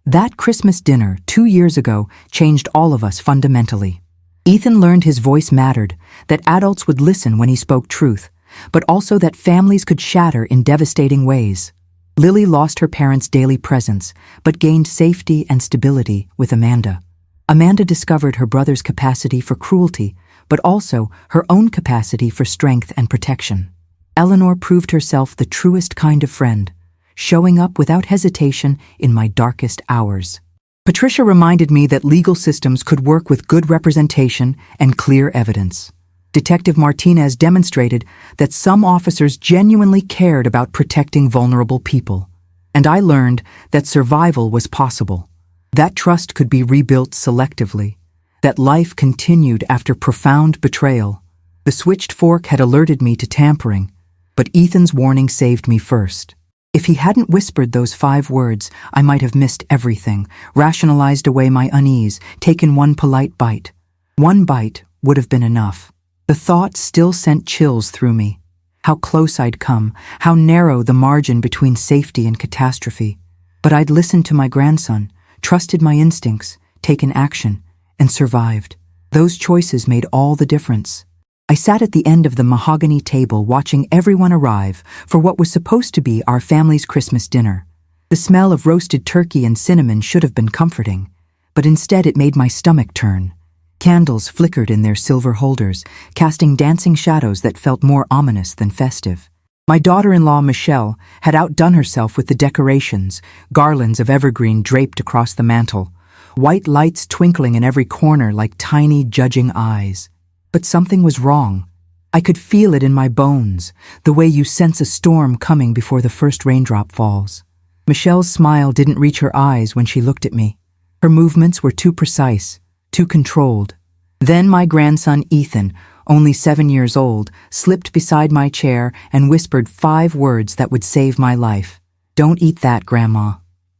That Christmas dinner 2 years ago changed all of us fundamentally. Ethan learned his voice mattered, that adults would listen when he spoke truth, but also that families could shatter in devastating ways. Lily lost her parents' daily presence, but gained safety and stability with Amanda. Amanda discovered her brother's capacity for cruelty, but also her own capacity for strength and protection. Eleanor proved herself the truest kind of friend, showing up without hesitation in my darkest hours. Patricia reminded me that legal systems could work with good representation and clear evidence. Detective Martinez demonstrated that some officers genuinely cared about protecting vulnerable people. And I learned that survival was possible, that trust could be rebuilt selectively, that life continued after profound betrayal. The switched fork had alerted me to tampering, but Ethan's warning saved me first. If he hadn't whispered those 5 words, I might have missed everything, rationalized away my unease, taken one polite bite. One bite would have been enough. The thought still sent chills through me. How close I'd come, how narrow the margin between safety and catastrophe. But I'd listened to my grandson, trusted my instincts, taken action, and survived. Those choices made all the difference. I sat at the end of the mahogany table watching everyone arrive for what was supposed to be our family's Christmas dinner. The smell of roasted turkey and cinnamon should have been comforting, but instead it made my stomach turn. Candles flickered in their silver holders, casting dancing shadows that felt more ominous than festive. My daughter-in-law, Michelle, had outdone herself with the decorations, garlands of evergreen draped across the mantel, white lights twinkling in every corner like tiny judging eyes. But something was wrong. I could feel it in my bones, the way you sense a storm coming before the first raindrop falls. Michelle's smile didn't reach her eyes when she looked at me. Her movements were too precise, too controlled. Then my grandson Ethan, only 7 years old, slipped beside my chair and whispered 5 words that would save my life. "Don't eat that, Grandma."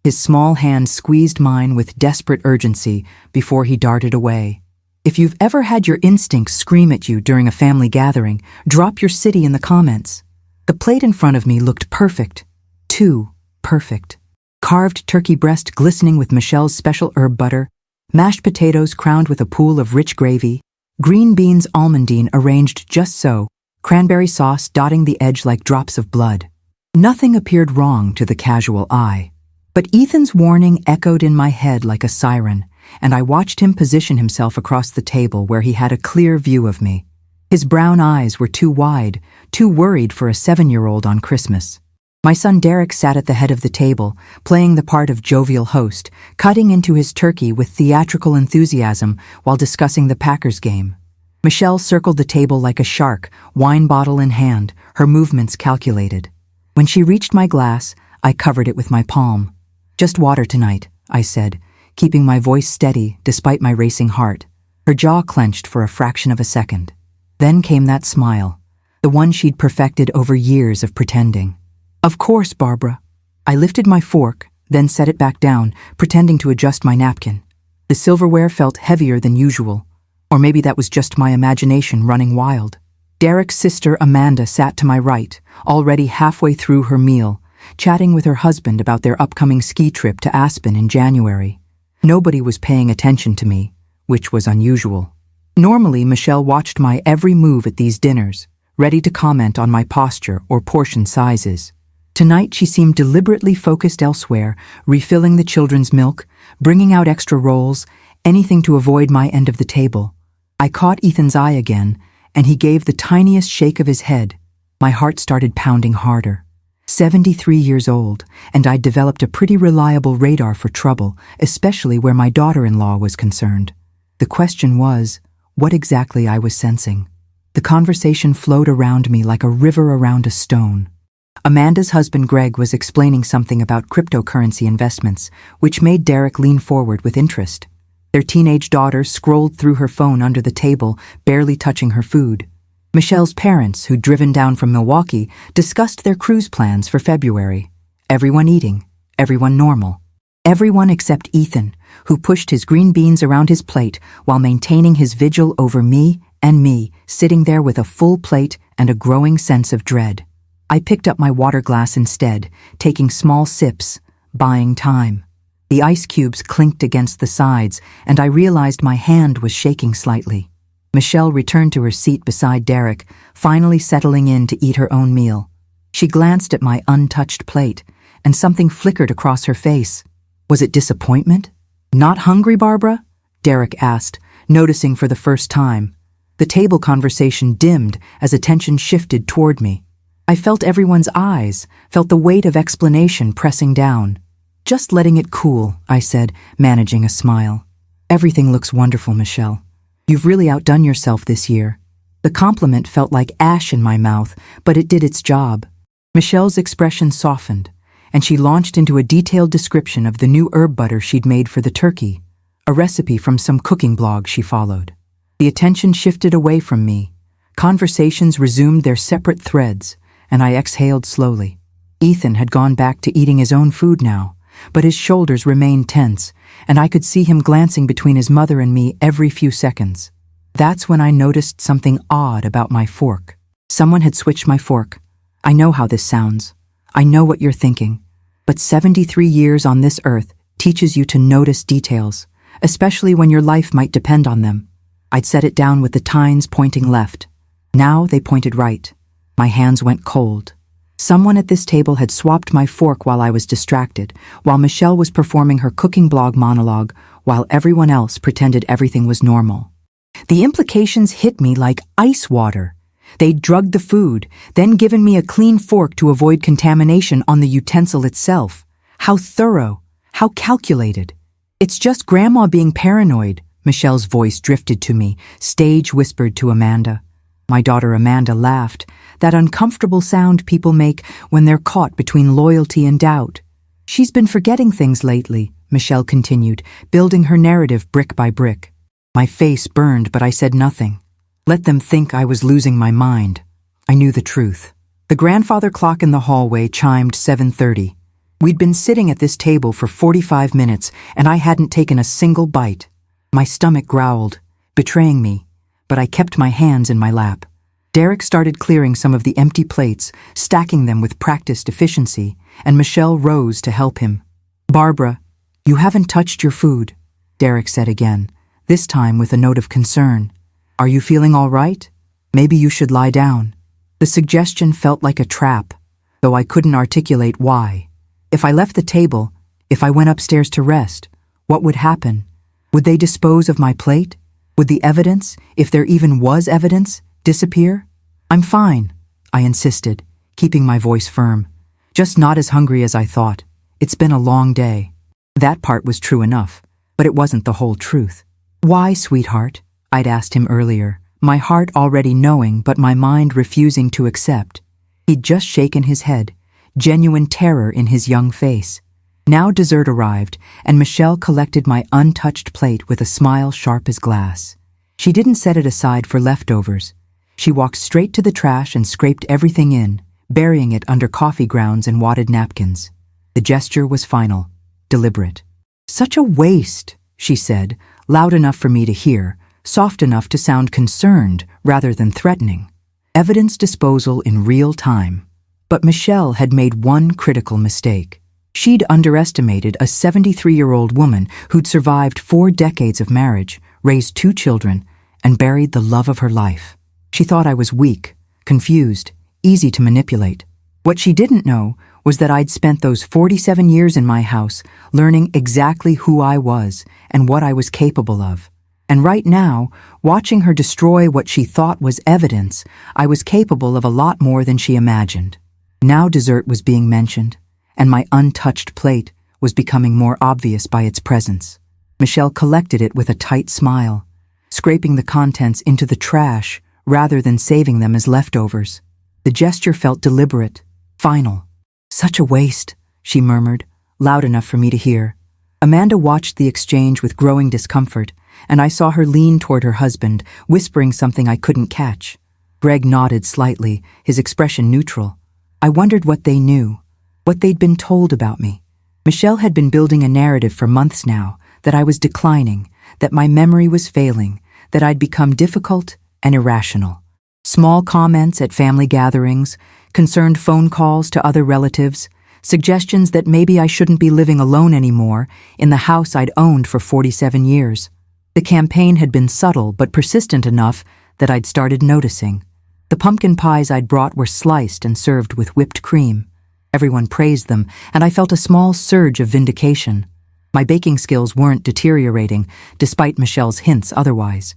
His small hand squeezed mine with desperate urgency before he darted away. If you've ever had your instincts scream at you during a family gathering, drop your city in the comments. The plate in front of me looked perfect. Too perfect. Carved turkey breast glistening with Michelle's special herb butter, mashed potatoes crowned with a pool of rich gravy, green beans almondine arranged just so, cranberry sauce dotting the edge like drops of blood. Nothing appeared wrong to the casual eye. But Ethan's warning echoed in my head like a siren, and I watched him position himself across the table where he had a clear view of me. His brown eyes were too wide, too worried for a 7-year-old on Christmas. My son Derek sat at the head of the table, playing the part of jovial host, cutting into his turkey with theatrical enthusiasm while discussing the Packers game. Michelle circled the table like a shark, wine bottle in hand, her movements calculated. When she reached my glass, I covered it with my palm. "Just water tonight," I said, keeping my voice steady despite my racing heart. Her jaw clenched for a fraction of a second. Then came that smile, the one she'd perfected over years of pretending. "Of course, Barbara." I lifted my fork, then set it back down, pretending to adjust my napkin. The silverware felt heavier than usual, or maybe that was just my imagination running wild. Derek's sister Amanda sat to my right, already halfway through her meal, chatting with her husband about their upcoming ski trip to Aspen in January. Nobody was paying attention to me, which was unusual. Normally, Michelle watched my every move at these dinners, ready to comment on my posture or portion sizes. Tonight she seemed deliberately focused elsewhere, refilling the children's milk, bringing out extra rolls, anything to avoid my end of the table. I caught Ethan's eye again, and he gave the tiniest shake of his head. My heart started pounding harder. 73 years old, and I'd developed a pretty reliable radar for trouble, especially where my daughter-in-law was concerned. The question was, what exactly I was sensing. The conversation flowed around me like a river around a stone. Amanda's husband Greg was explaining something about cryptocurrency investments, which made Derek lean forward with interest. Their teenage daughter scrolled through her phone under the table, barely touching her food. Michelle's parents, who'd driven down from Milwaukee, discussed their cruise plans for February. Everyone eating, everyone normal. Everyone except Ethan, who pushed his green beans around his plate while maintaining his vigil over me, sitting there with a full plate and a growing sense of dread. I picked up my water glass instead, taking small sips, buying time. The ice cubes clinked against the sides, and I realized my hand was shaking slightly. Michelle returned to her seat beside Derek, finally settling in to eat her own meal. She glanced at my untouched plate, and something flickered across her face. Was it disappointment? "Not hungry, Barbara?" Derek asked, noticing for the first time. The table conversation dimmed as attention shifted toward me. I felt everyone's eyes, felt the weight of explanation pressing down. "Just letting it cool," I said, managing a smile. "Everything looks wonderful, Michelle. You've really outdone yourself this year." The compliment felt like ash in my mouth, but it did its job. Michelle's expression softened, and she launched into a detailed description of the new herb butter she'd made for the turkey, a recipe from some cooking blog she followed. The attention shifted away from me. Conversations resumed their separate threads, and I exhaled slowly. Ethan had gone back to eating his own food now, but his shoulders remained tense, and I could see him glancing between his mother and me every few seconds. That's when I noticed something odd about my fork. Someone had switched my fork. I know how this sounds. I know what you're thinking. But 73 years on this earth teaches you to notice details, especially when your life might depend on them. I'd set it down with the tines pointing left. Now they pointed right. My hands went cold. Someone at this table had swapped my fork while I was distracted, while Michelle was performing her cooking blog monologue, while everyone else pretended everything was normal. The implications hit me like ice water. They'd drugged the food, then given me a clean fork to avoid contamination on the utensil itself. How thorough, how calculated. "It's just Grandma being paranoid," Michelle's voice drifted to me, stage whispered to Amanda. My daughter Amanda laughed, that uncomfortable sound people make when they're caught between loyalty and doubt. "She's been forgetting things lately," Michelle continued, building her narrative brick by brick. My face burned, but I said nothing. Let them think I was losing my mind. I knew the truth. The grandfather clock in the hallway chimed 7:30. We'd been sitting at this table for 45 minutes, and I hadn't taken a single bite. My stomach growled, betraying me, but I kept my hands in my lap. Derek started clearing some of the empty plates, stacking them with practiced efficiency, and Michelle rose to help him. "Barbara, you haven't touched your food," Derek said again, this time with a note of concern. "Are you feeling all right? Maybe you should lie down." The suggestion felt like a trap, though I couldn't articulate why. If I left the table, if I went upstairs to rest, what would happen? Would they dispose of my plate? Would the evidence, if there even was evidence, disappear? "I'm fine," I insisted, keeping my voice firm. "Just not as hungry as I thought. It's been a long day." That part was true enough, but it wasn't the whole truth. "Why, sweetheart?" I'd asked him earlier, my heart already knowing but my mind refusing to accept. He'd just shaken his head, genuine terror in his young face. Now dessert arrived, and Michelle collected my untouched plate with a smile sharp as glass. She didn't set it aside for leftovers. She walked straight to the trash and scraped everything in, burying it under coffee grounds and wadded napkins. The gesture was final, deliberate. "Such a waste," she said, loud enough for me to hear, soft enough to sound concerned rather than threatening. Evidence disposal in real time. But Michelle had made one critical mistake. She'd underestimated a 73-year-old woman who'd survived 4 decades of marriage, raised 2 children, and buried the love of her life. She thought I was weak, confused, easy to manipulate. What she didn't know was that I'd spent those 47 years in my house learning exactly who I was and what I was capable of. And right now, watching her destroy what she thought was evidence, I was capable of a lot more than she imagined. Now dessert was being mentioned, and my untouched plate was becoming more obvious by its presence. Michelle collected it with a tight smile, scraping the contents into the trash rather than saving them as leftovers. The gesture felt deliberate, final. "Such a waste," she murmured, loud enough for me to hear. Amanda watched the exchange with growing discomfort, and I saw her lean toward her husband, whispering something I couldn't catch. Greg nodded slightly, his expression neutral. I wondered what they knew, what they'd been told about me. Michelle had been building a narrative for months now, that I was declining, that my memory was failing, that I'd become difficult and irrational. Small comments at family gatherings, concerned phone calls to other relatives, suggestions that maybe I shouldn't be living alone anymore in the house I'd owned for 47 years. The campaign had been subtle but persistent enough that I'd started noticing. The pumpkin pies I'd brought were sliced and served with whipped cream. Everyone praised them, and I felt a small surge of vindication. My baking skills weren't deteriorating, despite Michelle's hints otherwise.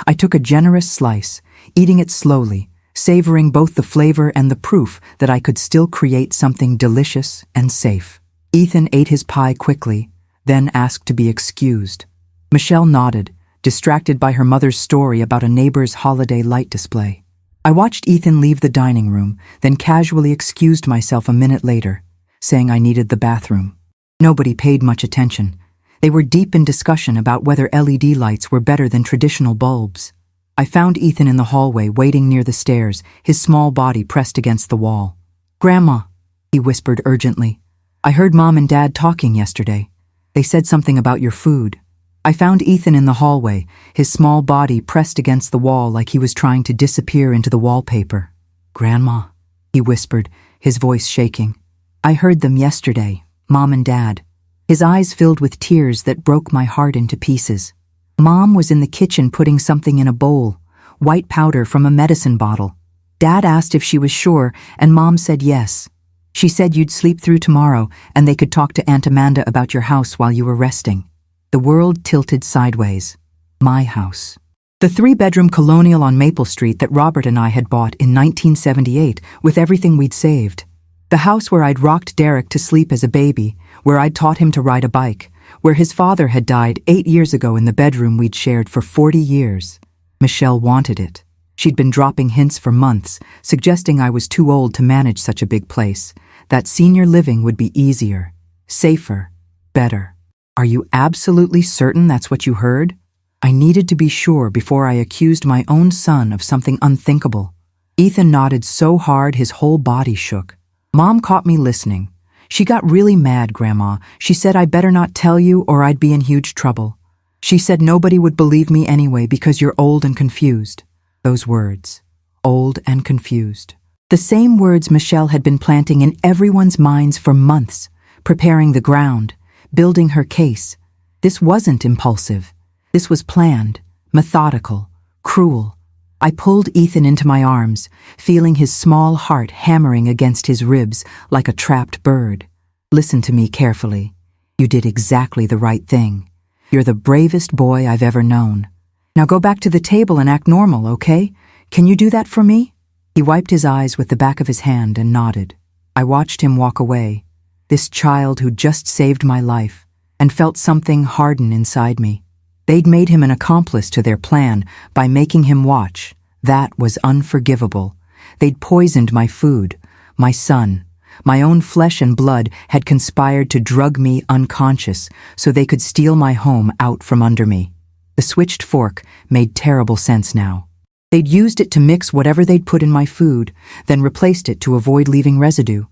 I took a generous slice, eating it slowly, savoring both the flavor and the proof that I could still create something delicious and safe. Ethan ate his pie quickly, then asked to be excused. Michelle nodded, distracted by her mother's story about a neighbor's holiday light display. I watched Ethan leave the dining room, then casually excused myself a minute later, saying I needed the bathroom. Nobody paid much attention. They were deep in discussion about whether LED lights were better than traditional bulbs. I found Ethan in the hallway, waiting near the stairs, his small body pressed against the wall. "Grandma," he whispered urgently. "I heard Mom and Dad talking yesterday. They said something about your food." I found Ethan in the hallway, his small body pressed against the wall like he was trying to disappear into the wallpaper. "Grandma," he whispered, his voice shaking. "I heard them yesterday, Mom and Dad." His eyes filled with tears that broke my heart into pieces. Mom was in the kitchen putting something in a bowl, white powder from a medicine bottle. Dad asked if she was sure, and Mom said yes. She said you'd sleep through tomorrow and they could talk to Aunt Amanda about your house while you were resting. The world tilted sideways. My house. The 3-bedroom colonial on Maple Street that Robert and I had bought in 1978 with everything we'd saved. The house where I'd rocked Derek to sleep as a baby, where I'd taught him to ride a bike, where his father had died 8 years ago in the bedroom we'd shared for 40 years. Michelle wanted it. She'd been dropping hints for months, suggesting I was too old to manage such a big place, that senior living would be easier, safer, better. "Are you absolutely certain that's what you heard?" I needed to be sure before I accused my own son of something unthinkable. Ethan nodded so hard his whole body shook. "Mom caught me listening. She got really mad, Grandma. She said I better not tell you or I'd be in huge trouble. She said nobody would believe me anyway because you're old and confused." Those words. Old and confused. The same words Michelle had been planting in everyone's minds for months, preparing the ground, building her case. This wasn't impulsive. This was planned, methodical, cruel. I pulled Ethan into my arms, feeling his small heart hammering against his ribs like a trapped bird. "Listen to me carefully. You did exactly the right thing. You're the bravest boy I've ever known. Now go back to the table and act normal, okay? Can you do that for me?" He wiped his eyes with the back of his hand and nodded. I watched him walk away. This child who just saved my life, and felt something harden inside me. They'd made him an accomplice to their plan by making him watch. That was unforgivable. They'd poisoned my food, my son. My own flesh and blood had conspired to drug me unconscious so they could steal my home out from under me. The switched fork made terrible sense now. They'd used it to mix whatever they'd put in my food, then replaced it to avoid leaving residue.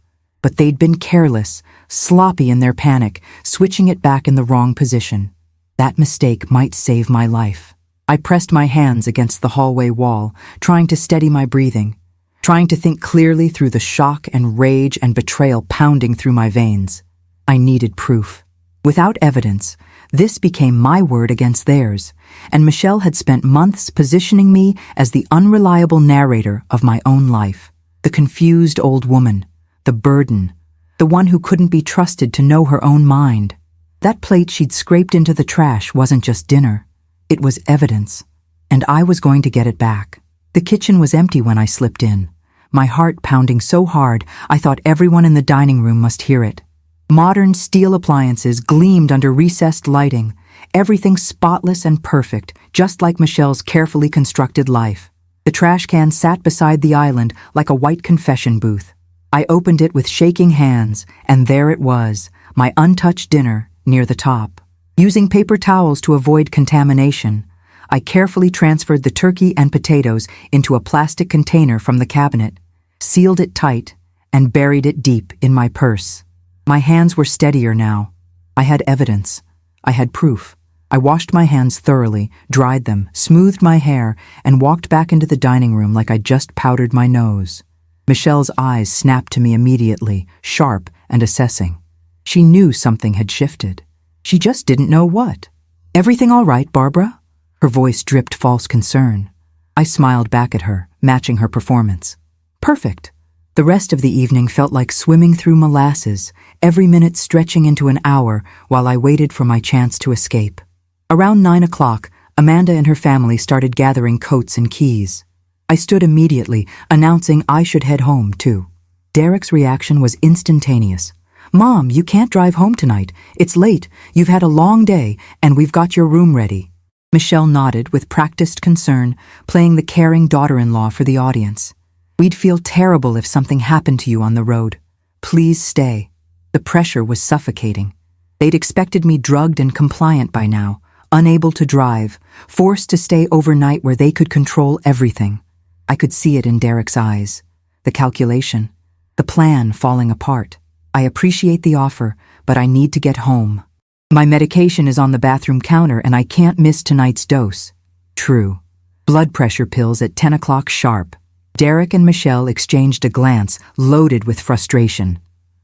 But they'd been careless, sloppy in their panic, switching it back in the wrong position. That mistake might save my life. I pressed my hands against the hallway wall, trying to steady my breathing, trying to think clearly through the shock and rage and betrayal pounding through my veins. I needed proof. Without evidence, this became my word against theirs, and Michelle had spent months positioning me as the unreliable narrator of my own life, the confused old woman, the burden, the one who couldn't be trusted to know her own mind. That plate she'd scraped into the trash wasn't just dinner. It was evidence, and I was going to get it back. The kitchen was empty when I slipped in, my heart pounding so hard I thought everyone in the dining room must hear it. Modern steel appliances gleamed under recessed lighting, everything spotless and perfect, just like Michelle's carefully constructed life. The trash can sat beside the island like a white confession booth. I opened it with shaking hands, and there it was, my untouched dinner, near the top. Using paper towels to avoid contamination, I carefully transferred the turkey and potatoes into a plastic container from the cabinet, sealed it tight, and buried it deep in my purse. My hands were steadier now. I had evidence. I had proof. I washed my hands thoroughly, dried them, smoothed my hair, and walked back into the dining room like I'd just powdered my nose. Michelle's eyes snapped to me immediately, sharp and assessing. She knew something had shifted. She just didn't know what. "Everything all right, Barbara?" Her voice dripped false concern. I smiled back at her, matching her performance. "Perfect." The rest of the evening felt like swimming through molasses, every minute stretching into an hour while I waited for my chance to escape. Around 9 o'clock, Amanda and her family started gathering coats and keys. I stood immediately, announcing I should head home, too. Derek's reaction was instantaneous. "Mom, you can't drive home tonight. It's late, you've had a long day, and we've got your room ready." Michelle nodded with practiced concern, playing the caring daughter-in-law for the audience. "We'd feel terrible if something happened to you on the road. Please stay." The pressure was suffocating. They'd expected me drugged and compliant by now, unable to drive, forced to stay overnight where they could control everything. I could see it in Derek's eyes. The calculation, the plan falling apart. "I appreciate the offer, but I need to get home. My medication is on the bathroom counter and I can't miss tonight's dose." True. Blood pressure pills at 10 o'clock sharp. Derek and Michelle exchanged a glance, loaded with frustration.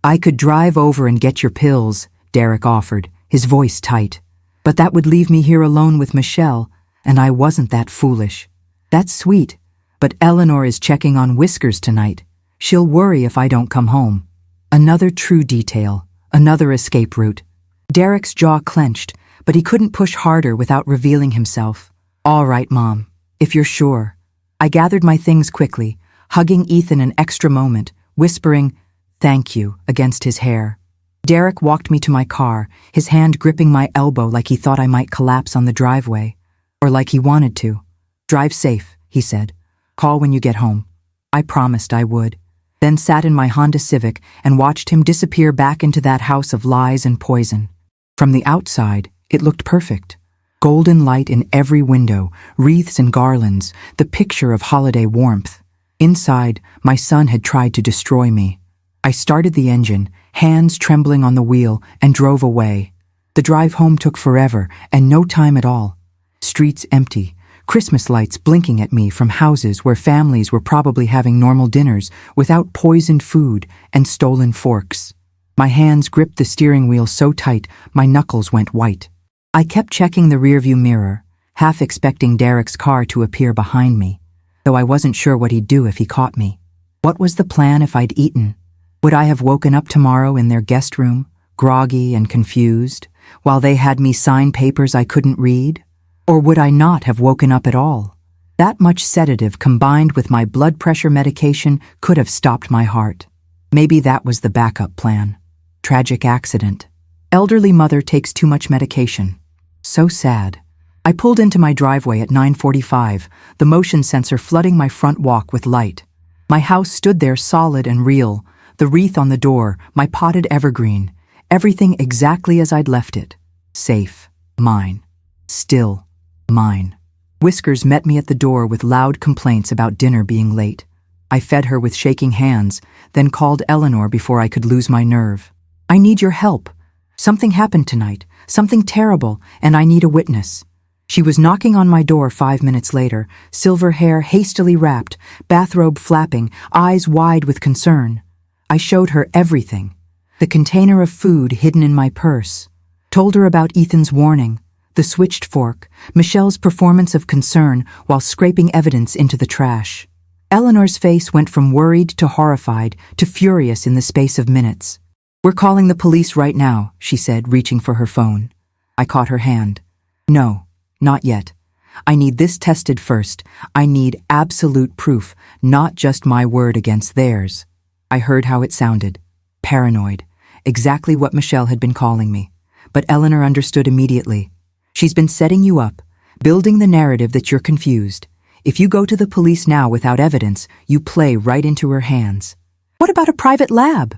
"I could drive over and get your pills," Derek offered, his voice tight. "But that would leave me here alone with Michelle, and I wasn't that foolish." "That's sweet, but Eleanor is checking on Whiskers tonight. She'll worry if I don't come home." Another true detail, another escape route. Derek's jaw clenched, but he couldn't push harder without revealing himself. "All right, Mom, if you're sure." I gathered my things quickly, hugging Ethan an extra moment, whispering, "Thank you," against his hair. Derek walked me to my car, his hand gripping my elbow like he thought I might collapse on the driveway, or like he wanted to. "Drive safe," he said. "Call when you get home." I promised I would, then sat in my Honda Civic and watched him disappear back into that house of lies and poison. From the outside, it looked perfect. Golden light in every window, wreaths and garlands, the picture of holiday warmth. Inside, my son had tried to destroy me. I started the engine, hands trembling on the wheel, and drove away. The drive home took forever, and no time at all. Streets empty, Christmas lights blinking at me from houses where families were probably having normal dinners without poisoned food and stolen forks. My hands gripped the steering wheel so tight, my knuckles went white. I kept checking the rearview mirror, half expecting Derek's car to appear behind me, though I wasn't sure what he'd do if he caught me. What was the plan if I'd eaten? Would I have woken up tomorrow in their guest room, groggy and confused, while they had me sign papers I couldn't read? Or would I not have woken up at all? That much sedative combined with my blood pressure medication could have stopped my heart. Maybe that was the backup plan. Tragic accident. Elderly mother takes too much medication. So sad. I pulled into my driveway at 9:45, the motion sensor flooding my front walk with light. My house stood there solid and real, the wreath on the door, my potted evergreen, everything exactly as I'd left it. Safe. Mine. Still. Mine. Whiskers met me at the door with loud complaints about dinner being late. I fed her with shaking hands, then called Eleanor before I could lose my nerve. "I need your help. Something happened tonight, something terrible, and I need a witness." She was knocking on my door 5 minutes later, silver hair hastily wrapped, bathrobe flapping, eyes wide with concern. I showed her everything. The container of food hidden in my purse. Told her about Ethan's warning, the switched fork, Michelle's performance of concern while scraping evidence into the trash. Eleanor's face went from worried to horrified to furious in the space of minutes. "We're calling the police right now," she said, reaching for her phone. I caught her hand. "No, not yet. I need this tested first. I need absolute proof, not just my word against theirs." I heard how it sounded. Paranoid. Exactly what Michelle had been calling me. But Eleanor understood immediately. "She's been setting you up, building the narrative that you're confused. If you go to the police now without evidence, you play right into her hands." "What about a private lab?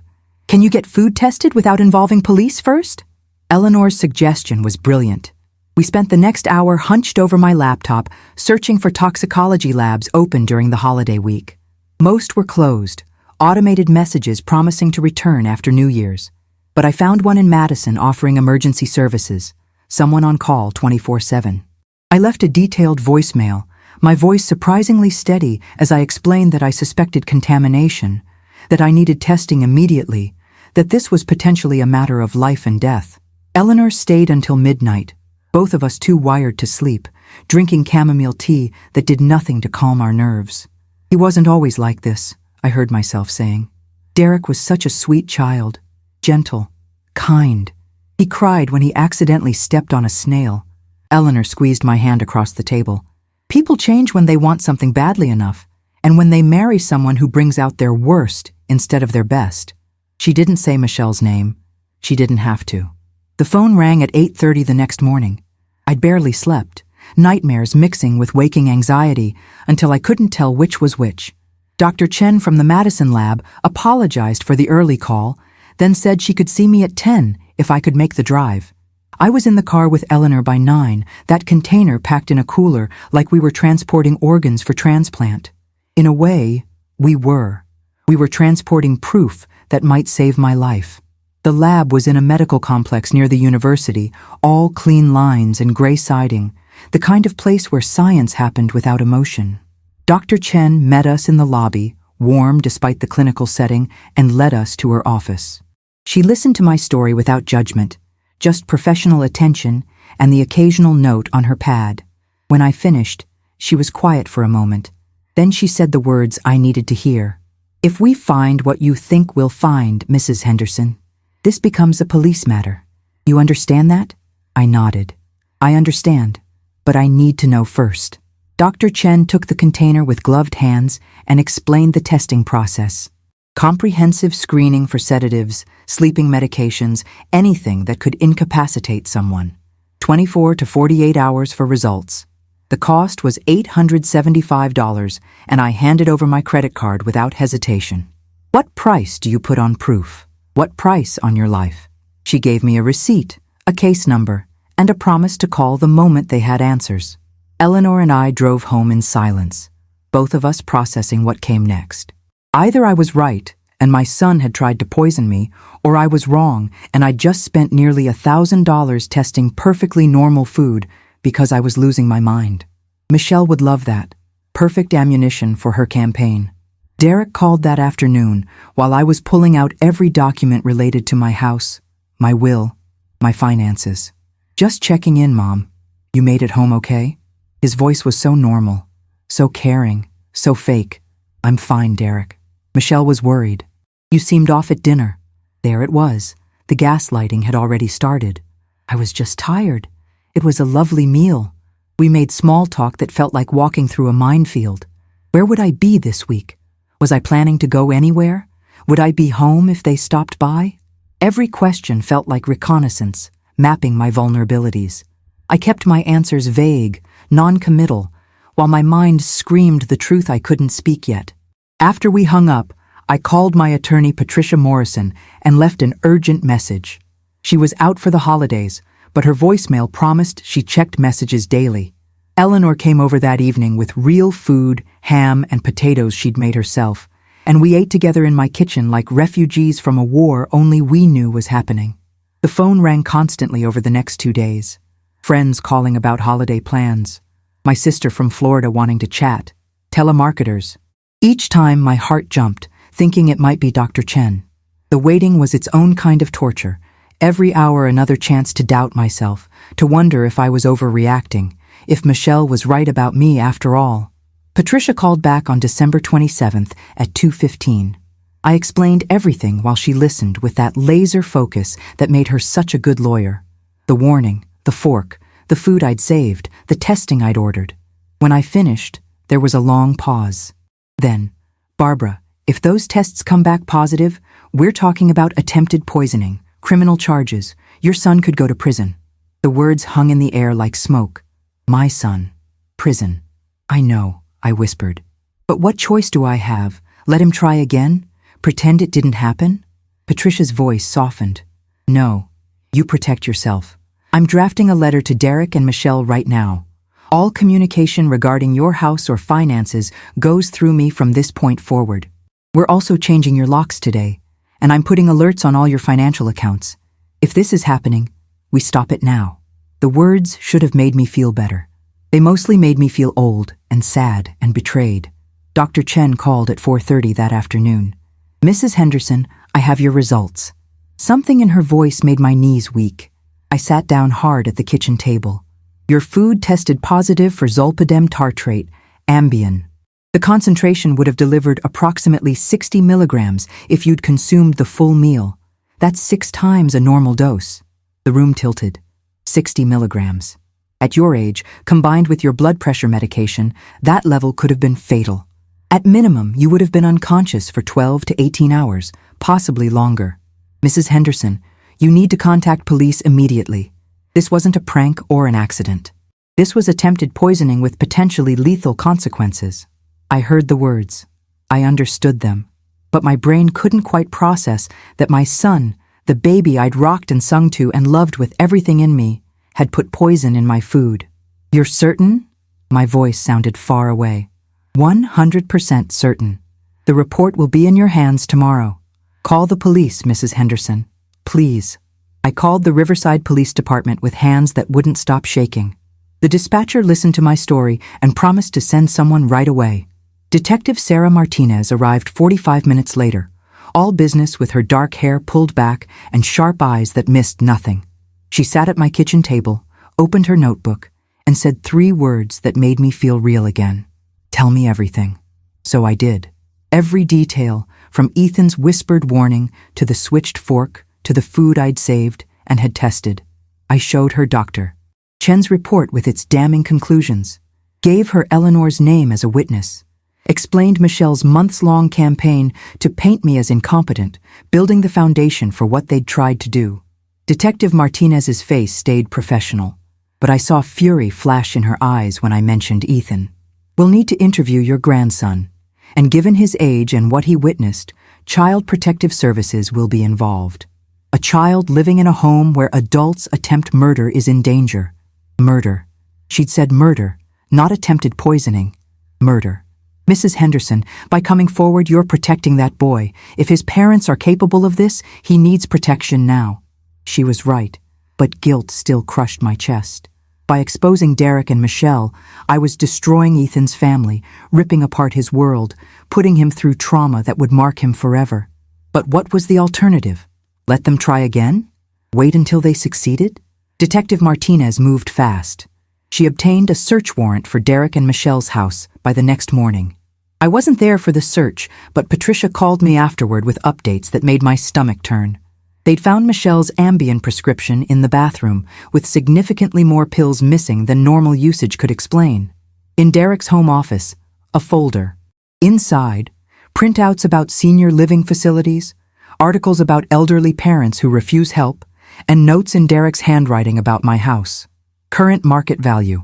Can you get food tested without involving police first?" Eleanor's suggestion was brilliant. We spent the next hour hunched over my laptop, searching for toxicology labs open during the holiday week. Most were closed, automated messages promising to return after New Year's. But I found one in Madison offering emergency services, someone on call 24/7. I left a detailed voicemail, my voice surprisingly steady as I explained that I suspected contamination, that I needed testing immediately, that this was potentially a matter of life and death. Eleanor stayed until midnight, both of us too wired to sleep, drinking chamomile tea that did nothing to calm our nerves. He wasn't always like this, I heard myself saying. Derek was such a sweet child, gentle, kind. He cried when he accidentally stepped on a snail. Eleanor squeezed my hand across the table. People change when they want something badly enough, and when they marry someone who brings out their worst instead of their best. She didn't say Michelle's name. She didn't have to. The phone rang at 8:30 the next morning. I'd barely slept, nightmares mixing with waking anxiety until I couldn't tell which was which. Dr. Chen from the Madison lab apologized for the early call, then said she could see me at 10 if I could make the drive. I was in the car with Eleanor by 9, that container packed in a cooler like we were transporting organs for transplant. In a way, we were. We were transporting proof that might save my life. The lab was in a medical complex near the university, all clean lines and gray siding, the kind of place where science happened without emotion. Dr. Chen met us in the lobby, warm despite the clinical setting, and led us to her office. She listened to my story without judgment, just professional attention and the occasional note on her pad. When I finished, she was quiet for a moment. Then she said the words I needed to hear. "If we find what you think we'll find, Mrs. Henderson, this becomes a police matter. You understand that?" I nodded. "I understand, but I need to know first." Dr. Chen took the container with gloved hands and explained the testing process. Comprehensive screening for sedatives, sleeping medications, anything that could incapacitate someone. 24 to 48 hours for results. The cost was $875, and I handed over my credit card without hesitation. "What price do you put on proof? What price on your life?" She gave me a receipt, a case number, and a promise to call the moment they had answers. Eleanor and I drove home in silence, both of us processing what came next. Either I was right, and my son had tried to poison me, or I was wrong, and I'd just spent nearly $1,000 testing perfectly normal food because I was losing my mind. Michelle would love that. Perfect ammunition for her campaign. Derek called that afternoon while I was pulling out every document related to my house, my will, my finances. "Just checking in, Mom. You made it home okay?" His voice was so normal, so caring, so fake. "I'm fine, Derek." Michelle was worried. "You seemed off at dinner." There it was. The gaslighting had already started. I was just tired. It was a lovely meal. We made small talk that felt like walking through a minefield. Where would I be this week? Was I planning to go anywhere? Would I be home if they stopped by? Every question felt like reconnaissance, mapping my vulnerabilities. I kept my answers vague, non-committal, while my mind screamed the truth I couldn't speak yet. After we hung up, I called my attorney Patricia Morrison and left an urgent message. She was out for the holidays, but her voicemail promised she checked messages daily. Eleanor came over that evening with real food, ham, and potatoes she'd made herself, and we ate together in my kitchen like refugees from a war only we knew was happening. The phone rang constantly over the next 2 days. Friends calling about holiday plans. My sister from Florida wanting to chat. Telemarketers. Each time my heart jumped, thinking it might be Dr. Chen. The waiting was its own kind of torture. Every hour another chance to doubt myself, to wonder if I was overreacting, if Michelle was right about me after all. Patricia called back on December 27th at 2:15. I explained everything while she listened with that laser focus that made her such a good lawyer. The warning, the fork, the food I'd saved, the testing I'd ordered. When I finished, there was a long pause. Then, "Barbara, if those tests come back positive, we're talking about attempted poisoning, criminal charges. Your son could go to prison." The words hung in the air like smoke. My son. Prison. "I know," I whispered. "But what choice do I have? Let him try again? Pretend it didn't happen?" Patricia's voice softened. "No. You protect yourself. I'm drafting a letter to Derek and Michelle right now. All communication regarding your house or finances goes through me from this point forward. We're also changing your locks today, and I'm putting alerts on all your financial accounts. If this is happening, we stop it now." The words should have made me feel better. They mostly made me feel old and sad and betrayed. Dr. Chen called at 4:30 that afternoon. "Mrs. Henderson, I have your results." Something in her voice made my knees weak. I sat down hard at the kitchen table. "Your food tested positive for zolpidem tartrate, Ambien. The concentration would have delivered approximately 60 milligrams if you'd consumed the full meal. That's 6 times a normal dose." The room tilted. 60 milligrams. At your age, combined with your blood pressure medication, that level could have been fatal. At minimum, you would have been unconscious for 12 to 18 hours, possibly longer. "Mrs. Henderson, you need to contact police immediately. This wasn't a prank or an accident. This was attempted poisoning with potentially lethal consequences." I heard the words. I understood them. But my brain couldn't quite process that my son, the baby I'd rocked and sung to and loved with everything in me, had put poison in my food. "You're certain?" My voice sounded far away. 100% certain. The report will be in your hands tomorrow. Call the police, Mrs. Henderson. Please. I called the Riverside Police Department with hands that wouldn't stop shaking. The dispatcher listened to my story and promised to send someone right away. Detective Sarah Martinez arrived 45 minutes later, all business with her dark hair pulled back and sharp eyes that missed nothing. She sat at my kitchen table, opened her notebook, and said 3 words that made me feel real again. "Tell me everything." So I did. Every detail, from Ethan's whispered warning to the switched fork to the food I'd saved and had tested. I showed her Dr. Chen's report with its damning conclusions, gave her Eleanor's name as a witness, explained Michelle's months-long campaign to paint me as incompetent, building the foundation for what they'd tried to do. Detective Martinez's face stayed professional, but I saw fury flash in her eyes when I mentioned Ethan. "We'll need to interview your grandson, and given his age and what he witnessed, Child Protective Services will be involved. A child living in a home where adults attempt murder is in danger." Murder. She'd said murder, not attempted poisoning. Murder. "Mrs. Henderson, by coming forward, you're protecting that boy. If his parents are capable of this, he needs protection now." She was right, but guilt still crushed my chest. By exposing Derek and Michelle, I was destroying Ethan's family, ripping apart his world, putting him through trauma that would mark him forever. But what was the alternative? Let them try again? Wait until they succeeded? Detective Martinez moved fast. She obtained a search warrant for Derek and Michelle's house by the next morning. I wasn't there for the search, but Patricia called me afterward with updates that made my stomach turn. They'd found Michelle's Ambien prescription in the bathroom, with significantly more pills missing than normal usage could explain. In Derek's home office, a folder. Inside, printouts about senior living facilities, articles about elderly parents who refuse help, and notes in Derek's handwriting about my house. Current market value,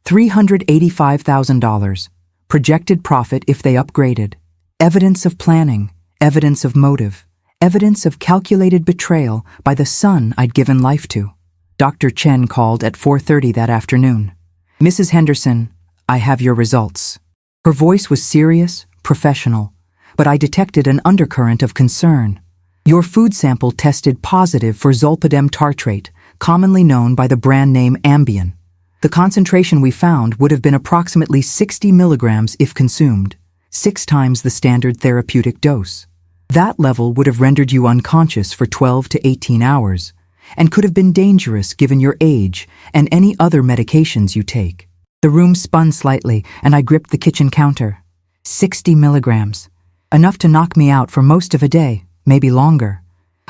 $385,000. Projected profit if they upgraded. Evidence of planning, evidence of motive. Evidence of calculated betrayal by the son I'd given life to. Dr. Chen called at 4:30 that afternoon. "Mrs. Henderson, I have your results." Her voice was serious, professional, but I detected an undercurrent of concern. "Your food sample tested positive for zolpidem tartrate, commonly known by the brand name Ambien. The concentration we found would have been approximately 60 milligrams if consumed, 6 times the standard therapeutic dose. That level would have rendered you unconscious for 12 to 18 hours, and could have been dangerous given your age and any other medications you take." The room spun slightly, and I gripped the kitchen counter. 60 milligrams. Enough to knock me out for most of a day, maybe longer.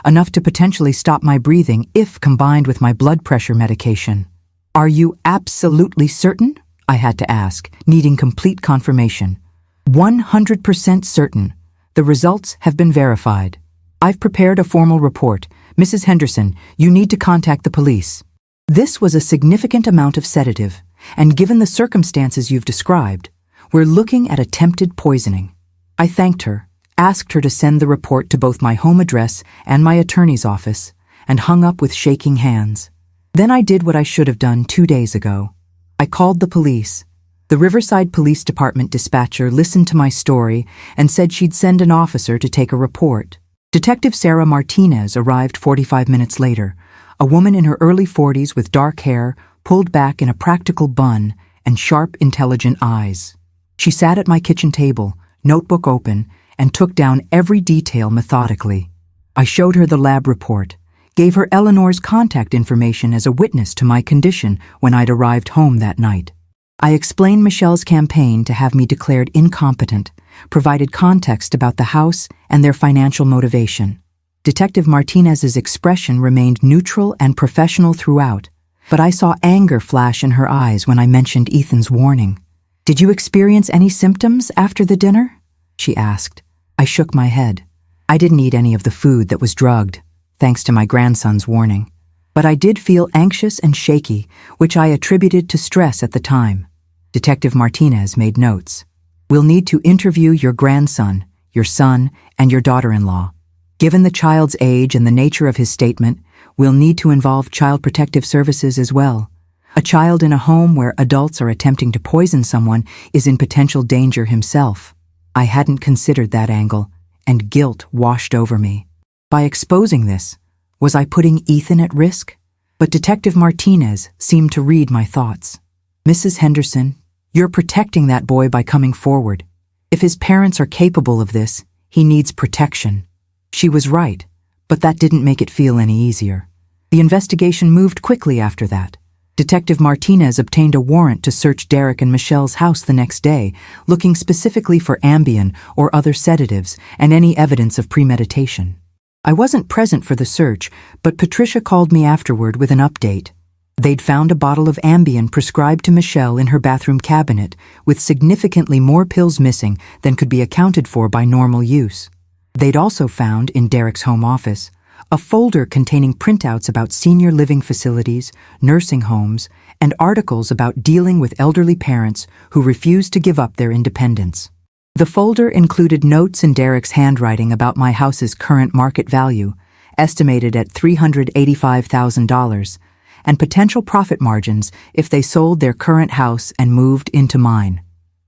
Enough to potentially stop my breathing if combined with my blood pressure medication. "Are you absolutely certain?" I had to ask, needing complete confirmation. 100% certain. The results have been verified. I've prepared a formal report. Mrs. Henderson, you need to contact the police. This was a significant amount of sedative, and given the circumstances you've described, we're looking at attempted poisoning. I thanked her, asked her to send the report to both my home address and my attorney's office, and hung up with shaking hands. Then I did what I should have done 2 days ago. I called the police. The Riverside Police Department dispatcher listened to my story and said she'd send an officer to take a report. Detective Sarah Martinez arrived 45 minutes later, a woman in her early 40s with dark hair, pulled back in a practical bun, and sharp, intelligent eyes. She sat at my kitchen table, notebook open, and took down every detail methodically. I showed her the lab report, gave her Eleanor's contact information as a witness to my condition when I'd arrived home that night. I explained Michelle's campaign to have me declared incompetent, provided context about the house and their financial motivation. Detective Martinez's expression remained neutral and professional throughout, but I saw anger flash in her eyes when I mentioned Ethan's warning. "Did you experience any symptoms after the dinner?" she asked. I shook my head. I didn't eat any of the food that was drugged, thanks to my grandson's warning. But I did feel anxious and shaky, which I attributed to stress at the time. Detective Martinez made notes. "We'll need to interview your grandson, your son, and your daughter-in-law. Given the child's age and the nature of his statement, we'll need to involve Child Protective Services as well. A child in a home where adults are attempting to poison someone is in potential danger himself." I hadn't considered that angle, and guilt washed over me. By exposing this, was I putting Ethan at risk? But Detective Martinez seemed to read my thoughts. "Mrs. Henderson, you're protecting that boy by coming forward. If his parents are capable of this, he needs protection." She was right, but that didn't make it feel any easier. The investigation moved quickly after that. Detective Martinez obtained a warrant to search Derek and Michelle's house the next day, looking specifically for Ambien or other sedatives and any evidence of premeditation. I wasn't present for the search, but Patricia called me afterward with an update. They'd found a bottle of Ambien prescribed to Michelle in her bathroom cabinet, with significantly more pills missing than could be accounted for by normal use. They'd also found, in Derek's home office, a folder containing printouts about senior living facilities, nursing homes, and articles about dealing with elderly parents who refused to give up their independence. The folder included notes in Derek's handwriting about my house's current market value, estimated at $385,000, and potential profit margins if they sold their current house and moved into mine.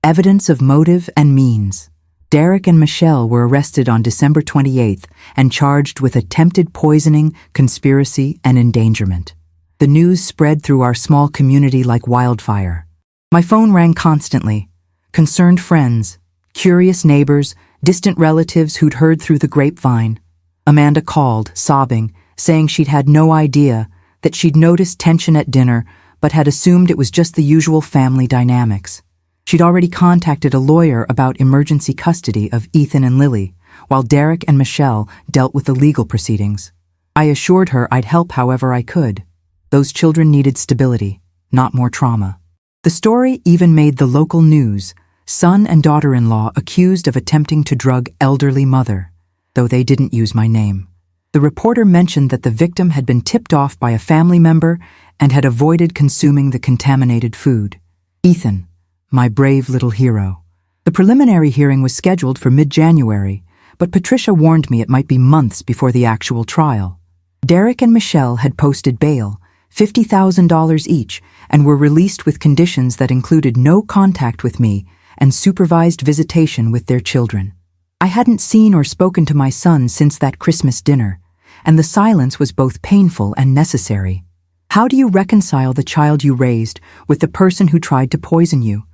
Evidence of motive and means. Derek and Michelle were arrested on December 28th and charged with attempted poisoning, conspiracy, and endangerment. The news spread through our small community like wildfire. My phone rang constantly. Concerned friends, curious neighbors, distant relatives who'd heard through the grapevine. Amanda called, sobbing, saying she'd had no idea, that she'd noticed tension at dinner, but had assumed it was just the usual family dynamics. She'd already contacted a lawyer about emergency custody of Ethan and Lily, while Derek and Michelle dealt with the legal proceedings. I assured her I'd help however I could. Those children needed stability, not more trauma. The story even made the local news, son and daughter-in-law accused of attempting to drug elderly mother, though they didn't use my name. The reporter mentioned that the victim had been tipped off by a family member and had avoided consuming the contaminated food. Ethan, my brave little hero. The preliminary hearing was scheduled for mid-January, but Patricia warned me it might be months before the actual trial. Derek and Michelle had posted bail, $50,000 each, and were released with conditions that included no contact with me and supervised visitation with their children. I hadn't seen or spoken to my son since that Christmas dinner, and the silence was both painful and necessary. How do you reconcile the child you raised with the person who tried to poison you?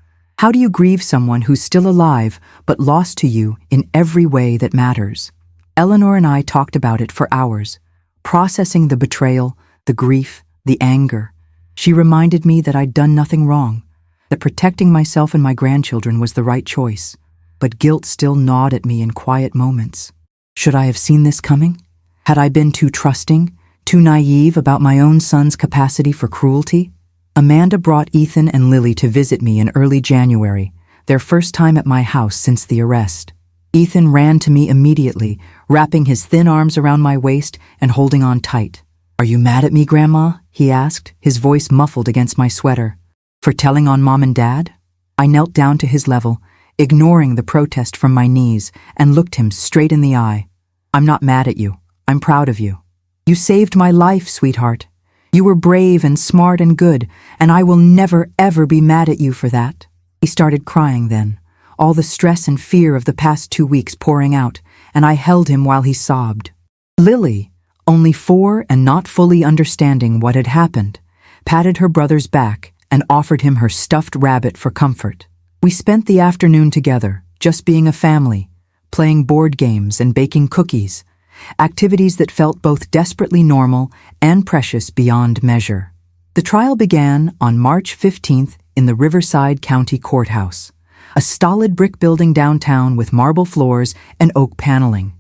How do you grieve someone who's still alive but lost to you in every way that matters? Eleanor and I talked about it for hours, processing the betrayal, the grief, the anger. She reminded me that I'd done nothing wrong, that protecting myself and my grandchildren was the right choice, but guilt still gnawed at me in quiet moments. Should I have seen this coming? Had I been too trusting, too naive about my own son's capacity for cruelty? Amanda brought Ethan and Lily to visit me in early January, their first time at my house since the arrest. Ethan ran to me immediately, wrapping his thin arms around my waist and holding on tight. "Are you mad at me, Grandma?" he asked, his voice muffled against my sweater. "For telling on Mom and Dad?" I knelt down to his level, ignoring the protest from my knees, and looked him straight in the eye. "I'm not mad at you. I'm proud of you. You saved my life, sweetheart. You were brave and smart and good, and I will never, ever be mad at you for that." He started crying then, all the stress and fear of the past 2 weeks pouring out, and I held him while he sobbed. Lily, only 4 and not fully understanding what had happened, patted her brother's back and offered him her stuffed rabbit for comfort. We spent the afternoon together, just being a family, playing board games and baking cookies, activities that felt both desperately normal and precious beyond measure. The trial began on March 15th in the Riverside County Courthouse, a stolid brick building downtown with marble floors and oak paneling.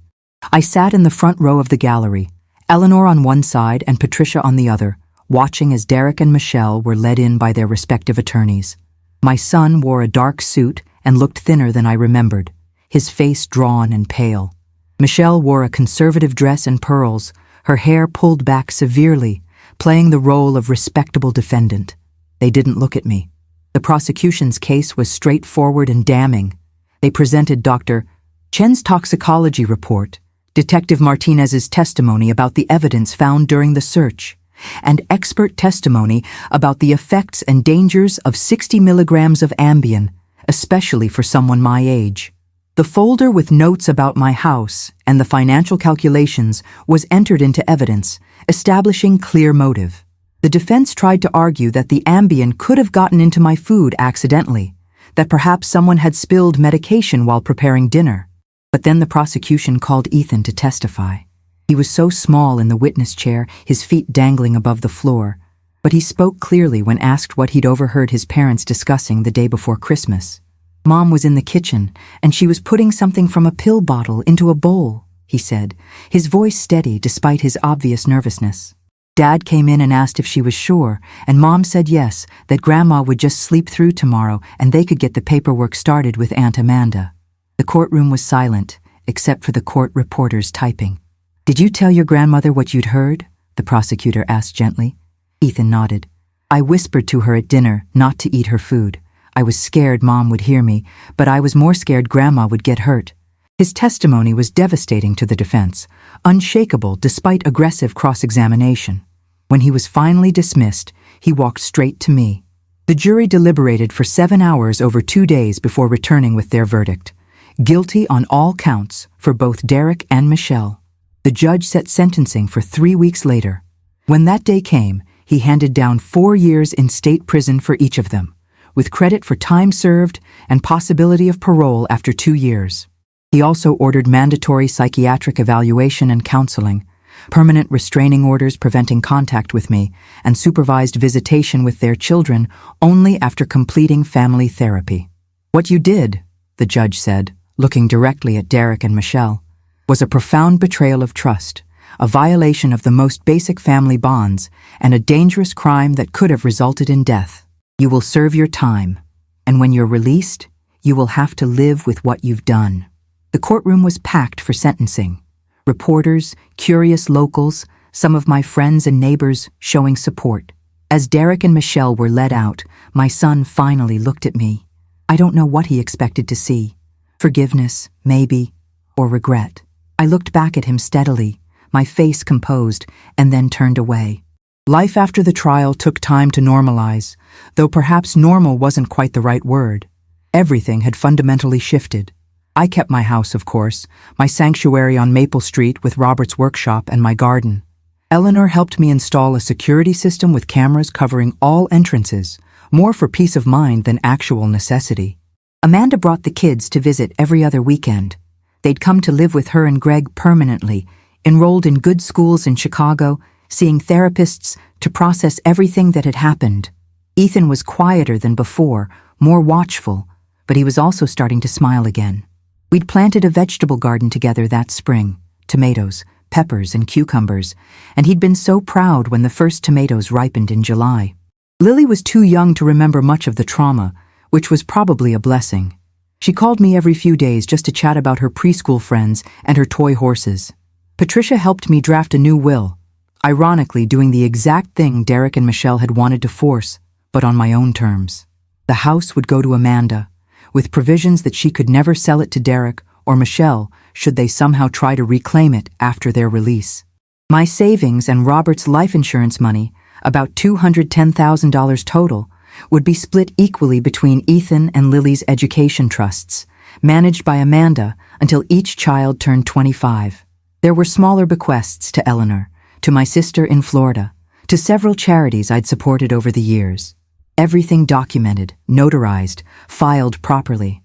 I sat in the front row of the gallery, Eleanor on one side and Patricia on the other, watching as Derek and Michelle were led in by their respective attorneys. My son wore a dark suit and looked thinner than I remembered, his face drawn and pale. Michelle wore a conservative dress and pearls, her hair pulled back severely, playing the role of respectable defendant. They didn't look at me. The prosecution's case was straightforward and damning. They presented Dr. Chen's toxicology report, Detective Martinez's testimony about the evidence found during the search, and expert testimony about the effects and dangers of 60 milligrams of Ambien, especially for someone my age. The folder with notes about my house and the financial calculations was entered into evidence, establishing clear motive. The defense tried to argue that the Ambien could have gotten into my food accidentally, that perhaps someone had spilled medication while preparing dinner. But then the prosecution called Ethan to testify. He was so small in the witness chair, his feet dangling above the floor, but he spoke clearly when asked what he'd overheard his parents discussing the day before Christmas. Mom was in the kitchen, and she was putting something from a pill bottle into a bowl, he said, his voice steady despite his obvious nervousness. Dad came in and asked if she was sure, and Mom said yes, that Grandma would just sleep through tomorrow and they could get the paperwork started with Aunt Amanda. The courtroom was silent, except for the court reporters typing. "Did you tell your grandmother what you'd heard?" the prosecutor asked gently. Ethan nodded. "I whispered to her at dinner not to eat her food. I was scared Mom would hear me, but I was more scared Grandma would get hurt." His testimony was devastating to the defense, unshakable despite aggressive cross-examination. When he was finally dismissed, he walked straight to me. The jury deliberated for 7 hours over 2 days before returning with their verdict. Guilty on all counts for both Derek and Michelle. The judge set sentencing for 3 weeks later. When that day came, he handed down 4 years in state prison for each of them, with credit for time served and possibility of parole after 2 years. He also ordered mandatory psychiatric evaluation and counseling, permanent restraining orders preventing contact with me, and supervised visitation with their children only after completing family therapy. "What you did," the judge said, looking directly at Derek and Michelle, "was a profound betrayal of trust, a violation of the most basic family bonds, and a dangerous crime that could have resulted in death. You will serve your time, and when you're released, you will have to live with what you've done." The courtroom was packed for sentencing. Reporters, curious locals, some of my friends and neighbors showing support. As Derek and Michelle were led out, my son finally looked at me. I don't know what he expected to see. Forgiveness, maybe, or regret. I looked back at him steadily, my face composed, and then turned away. Life after the trial took time to normalize, though perhaps normal wasn't quite the right word. Everything had fundamentally shifted. I kept my house, of course, my sanctuary on Maple Street with Robert's workshop and my garden. Eleanor helped me install a security system with cameras covering all entrances, more for peace of mind than actual necessity. Amanda brought the kids to visit every other weekend. They'd come to live with her and Greg permanently, enrolled in good schools in Chicago, seeing therapists to process everything that had happened. Ethan was quieter than before, more watchful, but he was also starting to smile again. We'd planted a vegetable garden together that spring, tomatoes, peppers, and cucumbers, and he'd been so proud when the first tomatoes ripened in July. Lily was too young to remember much of the trauma, which was probably a blessing. She called me every few days just to chat about her preschool friends and her toy horses. Patricia helped me draft a new will, ironically doing the exact thing Derek and Michelle had wanted to force, but on my own terms. The house would go to Amanda, with provisions that she could never sell it to Derek or Michelle should they somehow try to reclaim it after their release. My savings and Robert's life insurance money, about $210,000 total, would be split equally between Ethan and Lily's education trusts, managed by Amanda until each child turned 25. There were smaller bequests to Eleanor, to my sister in Florida, to several charities I'd supported over the years. Everything documented, notarized, filed properly.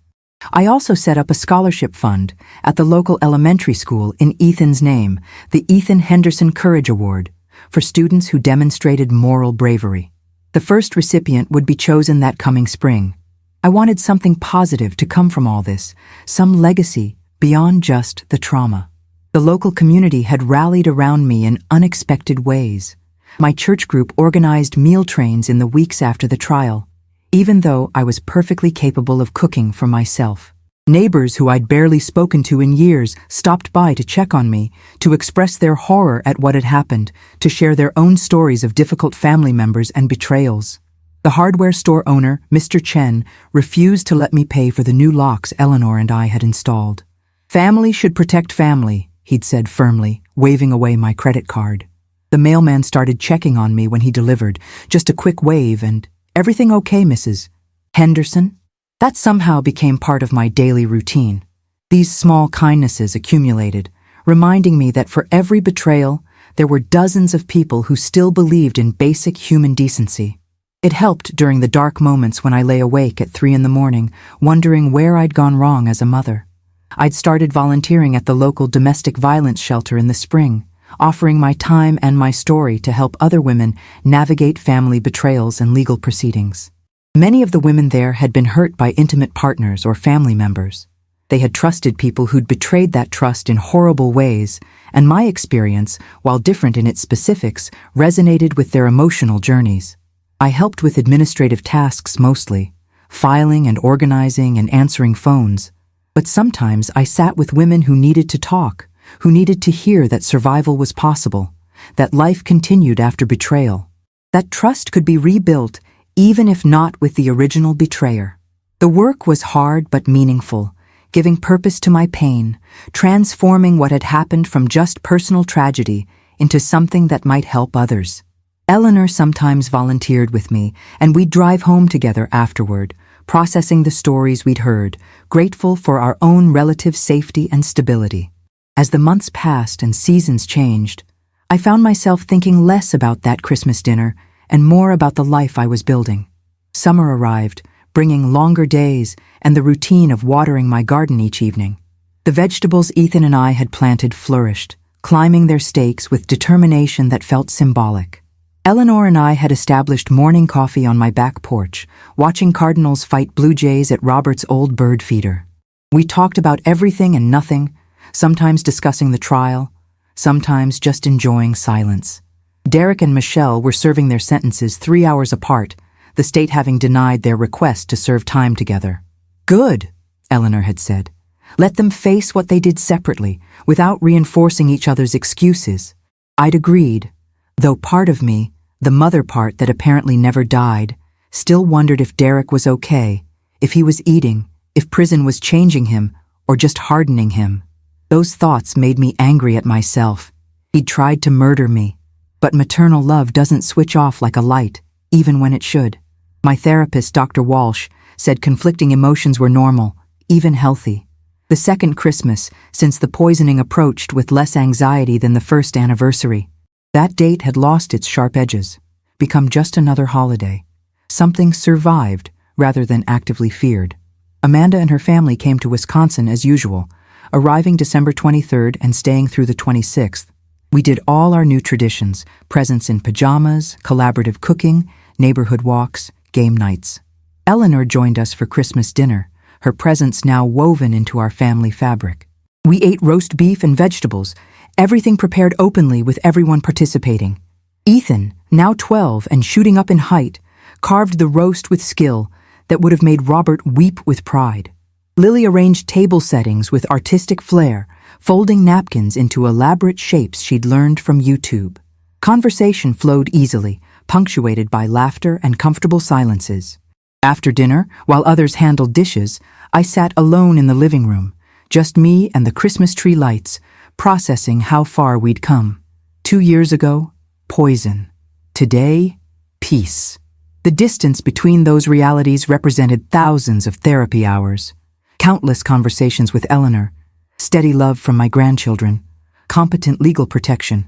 I also set up a scholarship fund at the local elementary school in Ethan's name, the Ethan Henderson Courage Award, for students who demonstrated moral bravery. The first recipient would be chosen that coming spring. I wanted something positive to come from all this, some legacy beyond just the trauma. The local community had rallied around me in unexpected ways. My church group organized meal trains in the weeks after the trial, even though I was perfectly capable of cooking for myself. Neighbors who I'd barely spoken to in years stopped by to check on me, to express their horror at what had happened, to share their own stories of difficult family members and betrayals. The hardware store owner, Mr. Chen, refused to let me pay for the new locks Eleanor and I had installed. "Family should protect family," he'd said firmly, waving away my credit card. The mailman started checking on me when he delivered, just a quick wave and, "Everything okay, Mrs. Henderson?" That somehow became part of my daily routine. These small kindnesses accumulated, reminding me that for every betrayal, there were dozens of people who still believed in basic human decency. It helped during the dark moments when I lay awake at 3 a.m, wondering where I'd gone wrong as a mother. I'd started volunteering at the local domestic violence shelter in the spring, offering my time and my story to help other women navigate family betrayals and legal proceedings. Many of the women there had been hurt by intimate partners or family members. They had trusted people who'd betrayed that trust in horrible ways, and my experience, while different in its specifics, resonated with their emotional journeys. I helped with administrative tasks mostly, filing and organizing and answering phones. But sometimes I sat with women who needed to talk, who needed to hear that survival was possible, that life continued after betrayal, that trust could be rebuilt even if not with the original betrayer. The work was hard but meaningful, giving purpose to my pain, transforming what had happened from just personal tragedy into something that might help others. Eleanor sometimes volunteered with me, and we'd drive home together afterward, processing the stories we'd heard, grateful for our own relative safety and stability. As the months passed and seasons changed, I found myself thinking less about that Christmas dinner and more about the life I was building. Summer arrived, bringing longer days and the routine of watering my garden each evening. The vegetables Ethan and I had planted flourished, climbing their stakes with determination that felt symbolic. Eleanor and I had established morning coffee on my back porch, watching cardinals fight blue jays at Robert's old bird feeder. We talked about everything and nothing, sometimes discussing the trial, sometimes just enjoying silence. Derek and Michelle were serving their sentences 3 hours apart, the state having denied their request to serve time together. "Good," Eleanor had said. "Let them face what they did separately, without reinforcing each other's excuses." I'd agreed, though part of me, the mother part that apparently never died, still wondered if Derek was okay, if he was eating, if prison was changing him, or just hardening him. Those thoughts made me angry at myself. He'd tried to murder me. But maternal love doesn't switch off like a light, even when it should. My therapist, Dr. Walsh, said conflicting emotions were normal, even healthy. The second Christmas, since the poisoning approached with less anxiety than the first anniversary. That date had lost its sharp edges, become just another holiday. Something survived rather than actively feared. Amanda and her family came to Wisconsin as usual, arriving December 23rd and staying through the 26th. We did all our new traditions, presents in pajamas, collaborative cooking, neighborhood walks, game nights. Eleanor joined us for Christmas dinner, her presence now woven into our family fabric. We ate roast beef and vegetables, everything prepared openly with everyone participating. Ethan, now 12 and shooting up in height, carved the roast with skill that would have made Robert weep with pride. Lily arranged table settings with artistic flair, folding napkins into elaborate shapes she'd learned from YouTube. Conversation flowed easily, punctuated by laughter and comfortable silences. After dinner, while others handled dishes, I sat alone in the living room, just me and the Christmas tree lights, processing how far we'd come. 2 years ago, poison. Today, peace. The distance between those realities represented thousands of therapy hours, countless conversations with Eleanor, steady love from my grandchildren, competent legal protection,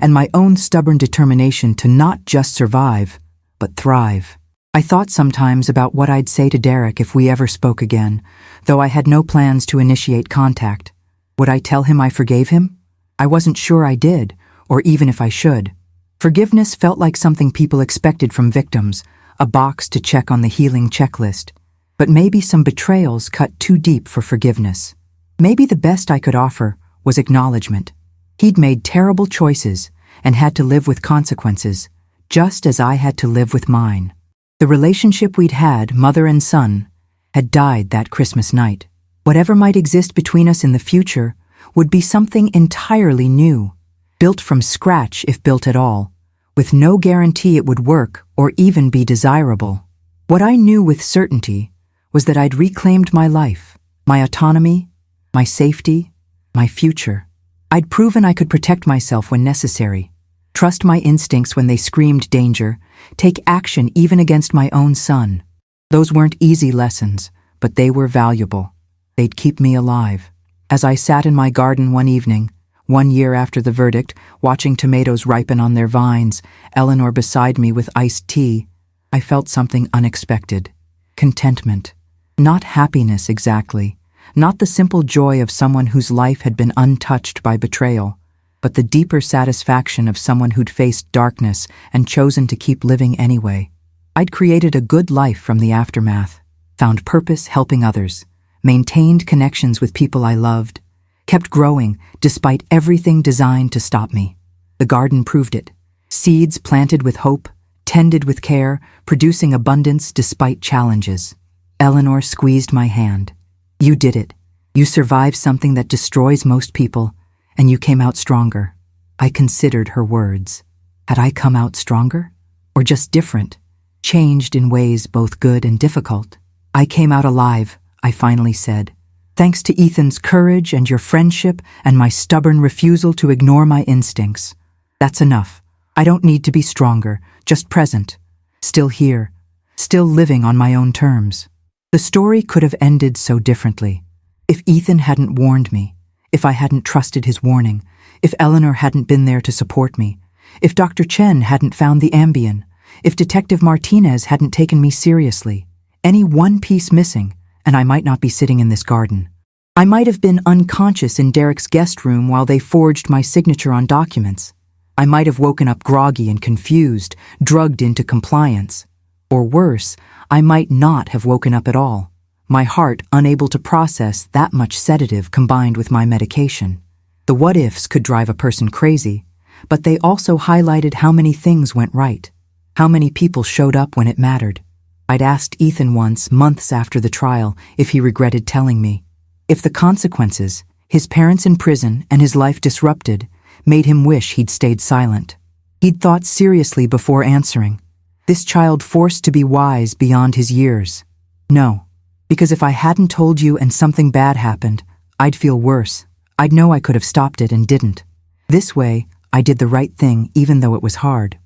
and my own stubborn determination to not just survive, but thrive. I thought sometimes about what I'd say to Derek if we ever spoke again, though I had no plans to initiate contact. Would I tell him I forgave him? I wasn't sure I did, or even if I should. Forgiveness felt like something people expected from victims, a box to check on the healing checklist. But maybe some betrayals cut too deep for forgiveness. Maybe the best I could offer was acknowledgement. He'd made terrible choices and had to live with consequences, just as I had to live with mine. The relationship we'd had, mother and son, had died that Christmas night. Whatever might exist between us in the future would be something entirely new, built from scratch if built at all, with no guarantee it would work or even be desirable. What I knew with certainty was that I'd reclaimed my life, my autonomy, my safety, my future. I'd proven I could protect myself when necessary, trust my instincts when they screamed danger, take action even against my own son. Those weren't easy lessons, but they were valuable. They'd keep me alive. As I sat in my garden one evening, 1 year after the verdict, watching tomatoes ripen on their vines, Eleanor beside me with iced tea, I felt something unexpected. Contentment. Not happiness exactly, not the simple joy of someone whose life had been untouched by betrayal, but the deeper satisfaction of someone who'd faced darkness and chosen to keep living anyway. I'd created a good life from the aftermath, found purpose helping others, maintained connections with people I loved, kept growing despite everything designed to stop me. The garden proved it. Seeds planted with hope, tended with care, producing abundance despite challenges. Eleanor squeezed my hand. You did it. You survived something that destroys most people, and you came out stronger. I considered her words. Had I come out stronger? Or just different? Changed in ways both good and difficult? I came out alive, I finally said. Thanks to Ethan's courage and your friendship and my stubborn refusal to ignore my instincts. That's enough. I don't need to be stronger, just present. Still here. Still living on my own terms. The story could have ended so differently. If Ethan hadn't warned me, if I hadn't trusted his warning, if Eleanor hadn't been there to support me, if Dr. Chen hadn't found the Ambien, if Detective Martinez hadn't taken me seriously, any one piece missing, and I might not be sitting in this garden. I might have been unconscious in Derek's guest room while they forged my signature on documents. I might have woken up groggy and confused, drugged into compliance. Or worse, I might not have woken up at all, my heart unable to process that much sedative combined with my medication. The what-ifs could drive a person crazy, but they also highlighted how many things went right, how many people showed up when it mattered. I'd asked Ethan once, months after the trial, if he regretted telling me. If the consequences, his parents in prison and his life disrupted, made him wish he'd stayed silent. He'd thought seriously before answering. This child forced to be wise beyond his years. No, because if I hadn't told you and something bad happened, I'd feel worse. I'd know I could have stopped it and didn't. This way, I did the right thing even though it was hard.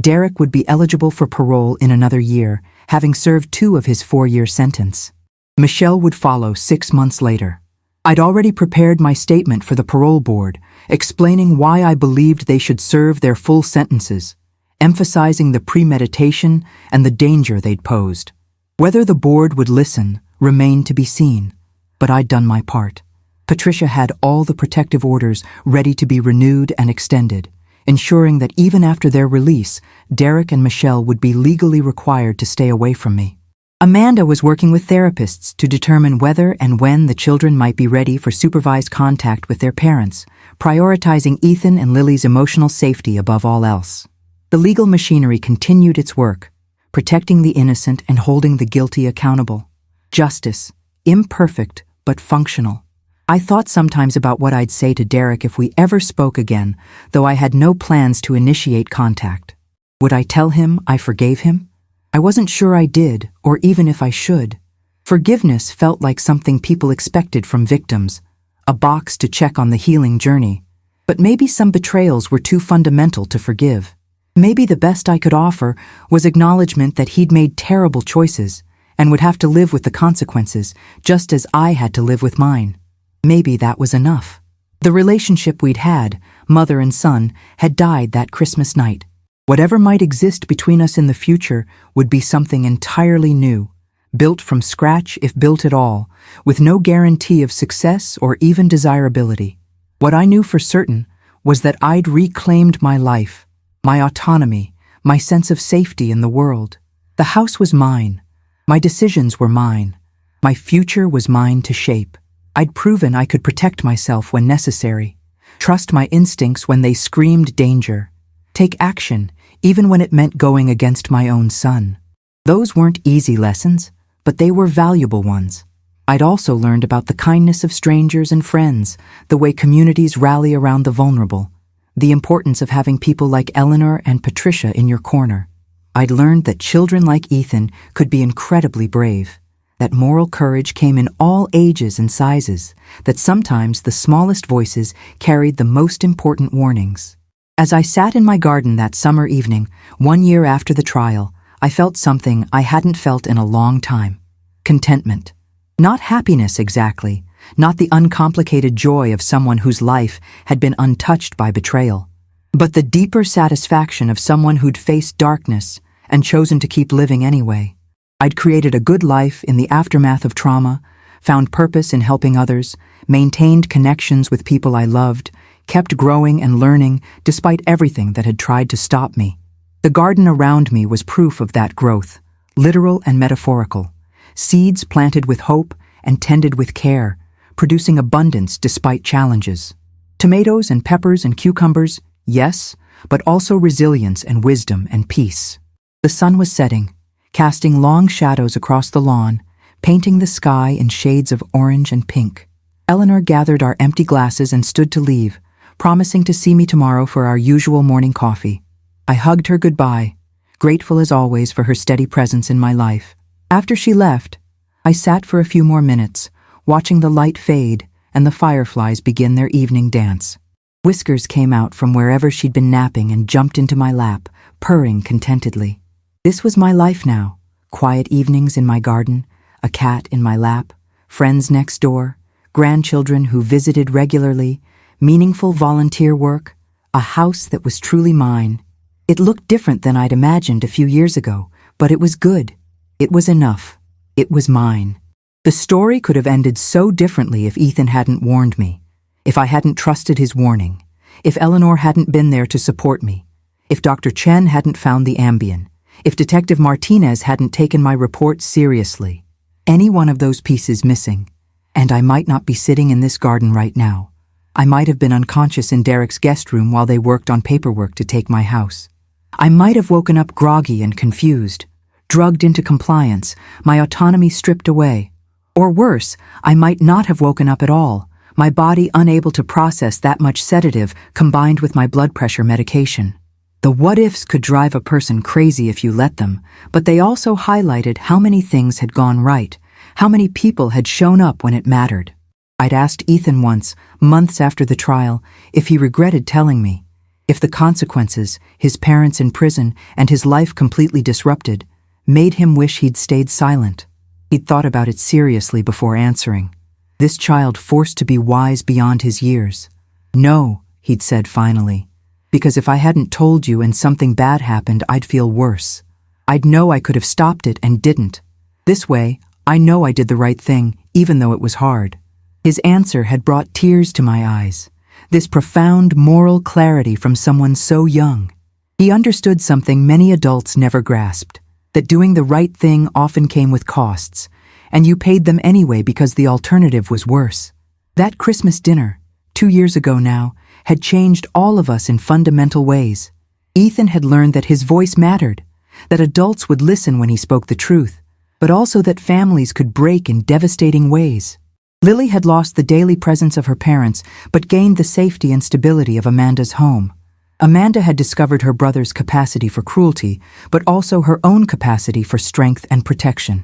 Derek would be eligible for parole in another year, having served 2 of his 4-year sentence. Michelle would follow 6 months later. I'd already prepared my statement for the parole board, explaining why I believed they should serve their full sentences, emphasizing the premeditation and the danger they'd posed. Whether the board would listen remained to be seen, but I'd done my part. Patricia had all the protective orders ready to be renewed and extended, ensuring that even after their release, Derek and Michelle would be legally required to stay away from me. Amanda was working with therapists to determine whether and when the children might be ready for supervised contact with their parents, prioritizing Ethan and Lily's emotional safety above all else. The legal machinery continued its work, protecting the innocent and holding the guilty accountable. Justice, imperfect but functional. I thought sometimes about what I'd say to Derek if we ever spoke again, though I had no plans to initiate contact. Would I tell him I forgave him? I wasn't sure I did, or even if I should. Forgiveness felt like something people expected from victims, a box to check on the healing journey. But maybe some betrayals were too fundamental to forgive. Maybe the best I could offer was acknowledgement that he'd made terrible choices and would have to live with the consequences, just as I had to live with mine. Maybe that was enough. The relationship we'd had, mother and son, had died that Christmas night. Whatever might exist between us in the future would be something entirely new, built from scratch if built at all, with no guarantee of success or even desirability. What I knew for certain was that I'd reclaimed my life, my autonomy, my sense of safety in the world. The house was mine. My decisions were mine. My future was mine to shape. I'd proven I could protect myself when necessary, trust my instincts when they screamed danger, take action even when it meant going against my own son. Those weren't easy lessons, but they were valuable ones. I'd also learned about the kindness of strangers and friends, the way communities rally around the vulnerable, the importance of having people like Eleanor and Patricia in your corner. I'd learned that children like Ethan could be incredibly brave, that moral courage came in all ages and sizes, that sometimes the smallest voices carried the most important warnings. As I sat in my garden that summer evening, 1 year after the trial, I felt something I hadn't felt in a long time. Contentment. Not happiness exactly, not the uncomplicated joy of someone whose life had been untouched by betrayal, but the deeper satisfaction of someone who'd faced darkness and chosen to keep living anyway. I'd created a good life in the aftermath of trauma, found purpose in helping others, maintained connections with people I loved, kept growing and learning despite everything that had tried to stop me. The garden around me was proof of that growth, literal and metaphorical. Seeds planted with hope and tended with care, producing abundance despite challenges. Tomatoes and peppers and cucumbers, yes, but also resilience and wisdom and peace. The sun was setting, casting long shadows across the lawn, painting the sky in shades of orange and pink. Eleanor gathered our empty glasses and stood to leave, promising to see me tomorrow for our usual morning coffee. I hugged her goodbye, grateful as always for her steady presence in my life. After she left, I sat for a few more minutes, watching the light fade and the fireflies begin their evening dance. Whiskers came out from wherever she'd been napping and jumped into my lap, purring contentedly. This was my life now. Quiet evenings in my garden, a cat in my lap, friends next door, grandchildren who visited regularly, meaningful volunteer work, a house that was truly mine. It looked different than I'd imagined a few years ago, but it was good. It was enough. It was mine. The story could have ended so differently if Ethan hadn't warned me, if I hadn't trusted his warning, if Eleanor hadn't been there to support me, if Dr. Chen hadn't found the Ambien, if Detective Martinez hadn't taken my report seriously. Any one of those pieces missing, and I might not be sitting in this garden right now. I might have been unconscious in Derek's guest room while they worked on paperwork to take my house. I might have woken up groggy and confused, drugged into compliance, my autonomy stripped away. Or worse, I might not have woken up at all, my body unable to process that much sedative combined with my blood pressure medication. The what-ifs could drive a person crazy if you let them, but they also highlighted how many things had gone right, how many people had shown up when it mattered. I'd asked Ethan once, months after the trial, if he regretted telling me, if the consequences, his parents in prison and his life completely disrupted, made him wish he'd stayed silent. He'd thought about it seriously before answering. This child forced to be wise beyond his years. No, he'd said finally, because if I hadn't told you and something bad happened, I'd feel worse. I'd know I could have stopped it and didn't. This way, I know I did the right thing, even though it was hard. His answer had brought tears to my eyes, this profound moral clarity from someone so young. He understood something many adults never grasped, that doing the right thing often came with costs, and you paid them anyway because the alternative was worse. That Christmas dinner, 2 years ago now, had changed all of us in fundamental ways. Ethan had learned that his voice mattered, that adults would listen when he spoke the truth, but also that families could break in devastating ways. Lily had lost the daily presence of her parents, but gained the safety and stability of Amanda's home. Amanda had discovered her brother's capacity for cruelty, but also her own capacity for strength and protection.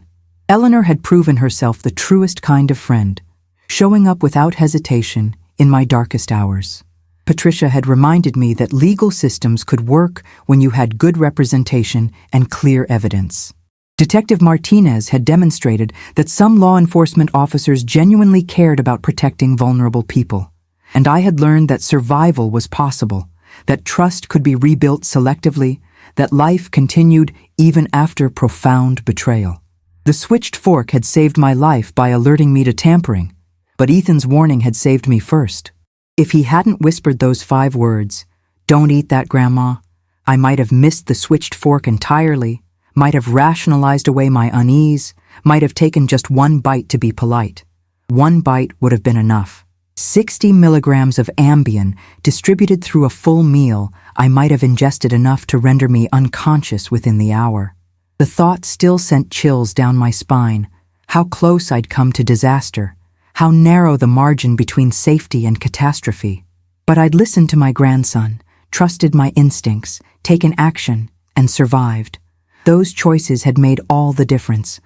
Eleanor had proven herself the truest kind of friend, showing up without hesitation in my darkest hours. Patricia had reminded me that legal systems could work when you had good representation and clear evidence. Detective Martinez had demonstrated that some law enforcement officers genuinely cared about protecting vulnerable people, and I had learned that survival was possible, that trust could be rebuilt selectively, that life continued even after profound betrayal. The switched fork had saved my life by alerting me to tampering, but Ethan's warning had saved me first. If he hadn't whispered those 5 words, "Don't eat that, Grandma," I might have missed the switched fork entirely, might have rationalized away my unease, might have taken just 1 bite to be polite. 1 bite would have been enough. 60 milligrams of Ambien distributed through a full meal, I might have ingested enough to render me unconscious within the hour. The thought still sent chills down my spine, how close I'd come to disaster, how narrow the margin between safety and catastrophe. But I'd listened to my grandson, trusted my instincts, taken action, and survived. Those choices had made all the difference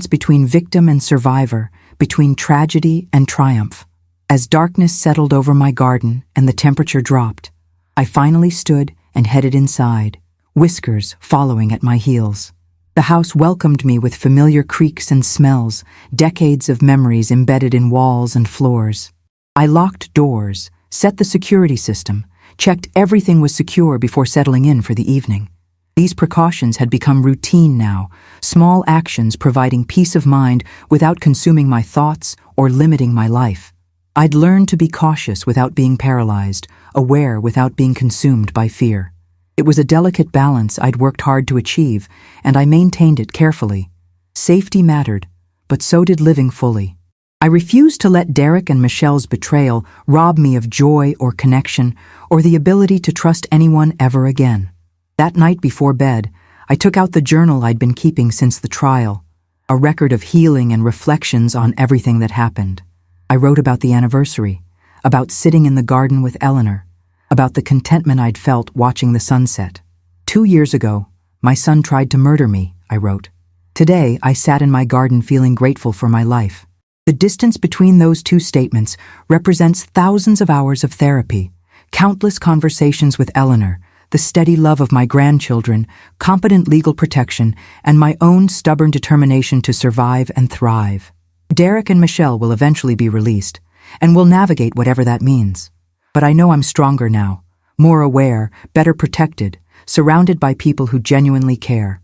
between victim and survivor, between tragedy and triumph. As darkness settled over my garden and the temperature dropped, I finally stood and headed inside, Whiskers following at my heels. The house welcomed me with familiar creaks and smells, decades of memories embedded in walls and floors. I locked doors, set the security system, checked everything was secure before settling in for the evening. These precautions had become routine now, small actions providing peace of mind without consuming my thoughts or limiting my life. I'd learned to be cautious without being paralyzed, aware without being consumed by fear. It was a delicate balance I'd worked hard to achieve, and I maintained it carefully. Safety mattered, but so did living fully. I refused to let Derek and Michelle's betrayal rob me of joy or connection or the ability to trust anyone ever again. That night before bed, I took out the journal I'd been keeping since the trial, a record of healing and reflections on everything that happened. I wrote about the anniversary, about sitting in the garden with Eleanor, about the contentment I'd felt watching the sunset. 2 years ago, my son tried to murder me, I wrote. Today, I sat in my garden feeling grateful for my life. The distance between those 2 statements represents thousands of hours of therapy, countless conversations with Eleanor, the steady love of my grandchildren, competent legal protection, and my own stubborn determination to survive and thrive. Derek and Michelle will eventually be released, and will navigate whatever that means. But I know I'm stronger now, more aware, better protected, surrounded by people who genuinely care.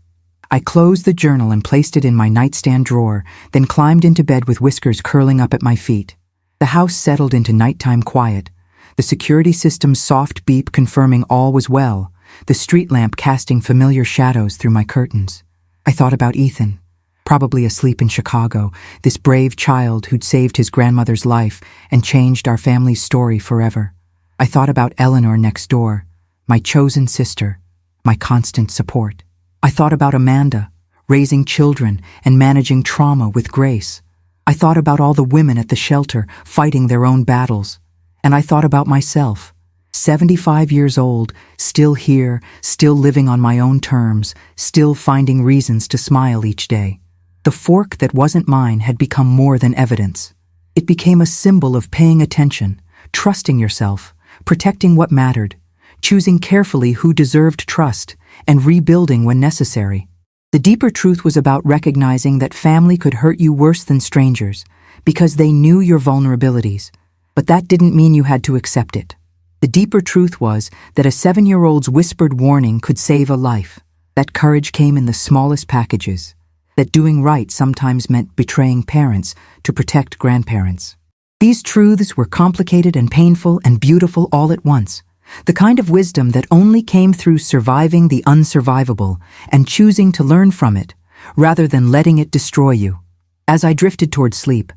I closed the journal and placed it in my nightstand drawer, then climbed into bed with Whiskers curling up at my feet. The house settled into nighttime quiet, the security system's soft beep confirming all was well, the street lamp casting familiar shadows through my curtains. I thought about Ethan, probably asleep in Chicago, this brave child who'd saved his grandmother's life and changed our family's story forever. I thought about Eleanor next door, my chosen sister, my constant support. I thought about Amanda, raising children and managing trauma with grace. I thought about all the women at the shelter fighting their own battles. And I thought about myself, 75 years old, still here, still living on my own terms, still finding reasons to smile each day. The fork that wasn't mine had become more than evidence. It became a symbol of paying attention, trusting yourself, protecting what mattered, choosing carefully who deserved trust, and rebuilding when necessary. The deeper truth was about recognizing that family could hurt you worse than strangers, because they knew your vulnerabilities. But that didn't mean you had to accept it. The deeper truth was that a 7-year-old's whispered warning could save a life, that courage came in the smallest packages, that doing right sometimes meant betraying parents to protect grandparents. These truths were complicated and painful and beautiful all at once, the kind of wisdom that only came through surviving the unsurvivable and choosing to learn from it, rather than letting it destroy you. As I drifted toward sleep,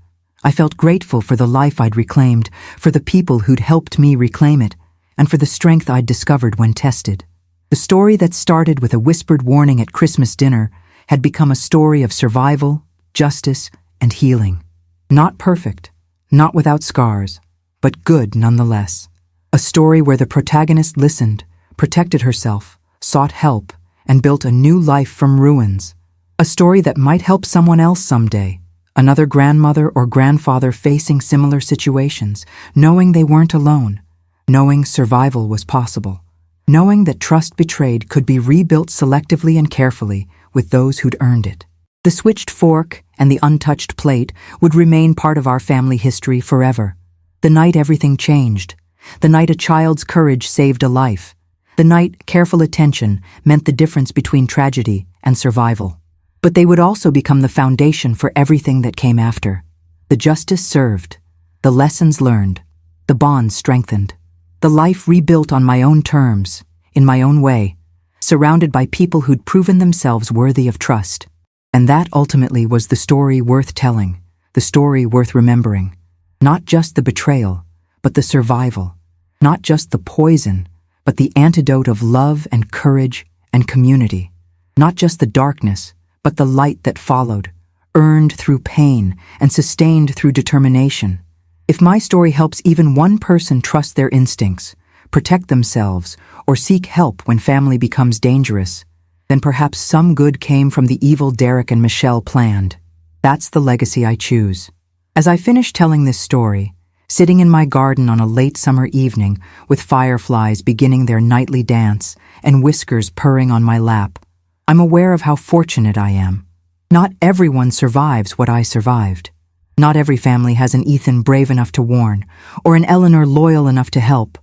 I felt grateful for the life I'd reclaimed, for the people who'd helped me reclaim it, and for the strength I'd discovered when tested. The story that started with a whispered warning at Christmas dinner had become a story of survival, justice, and healing. Not perfect, not without scars, but good nonetheless. A story where the protagonist listened, protected herself, sought help, and built a new life from ruins. A story that might help someone else someday. Another grandmother or grandfather facing similar situations, knowing they weren't alone, knowing survival was possible, knowing that trust betrayed could be rebuilt selectively and carefully with those who'd earned it. The switched fork and the untouched plate would remain part of our family history forever. The night everything changed, the night a child's courage saved a life, The night careful attention meant the difference between tragedy and survival. But they would also become the foundation for everything that came after. The justice served, the lessons learned, the bonds strengthened, the life rebuilt on my own terms, in my own way, surrounded by people who'd proven themselves worthy of trust. And that ultimately was the story worth telling, the story worth remembering. Not just the betrayal, but the survival. Not just the poison, but the antidote of love and courage and community. Not just the darkness, but the light that followed, earned through pain and sustained through determination. If my story helps even one person trust their instincts, protect themselves, or seek help when family becomes dangerous, then perhaps some good came from the evil Derek and Michelle planned. That's the legacy I choose. As I finish telling this story, sitting in my garden on a late summer evening with fireflies beginning their nightly dance and whiskers purring on my lap, I'm aware of how fortunate I am. Not everyone survives what I survived. Not every family has an Ethan brave enough to warn, or an Eleanor loyal enough to help,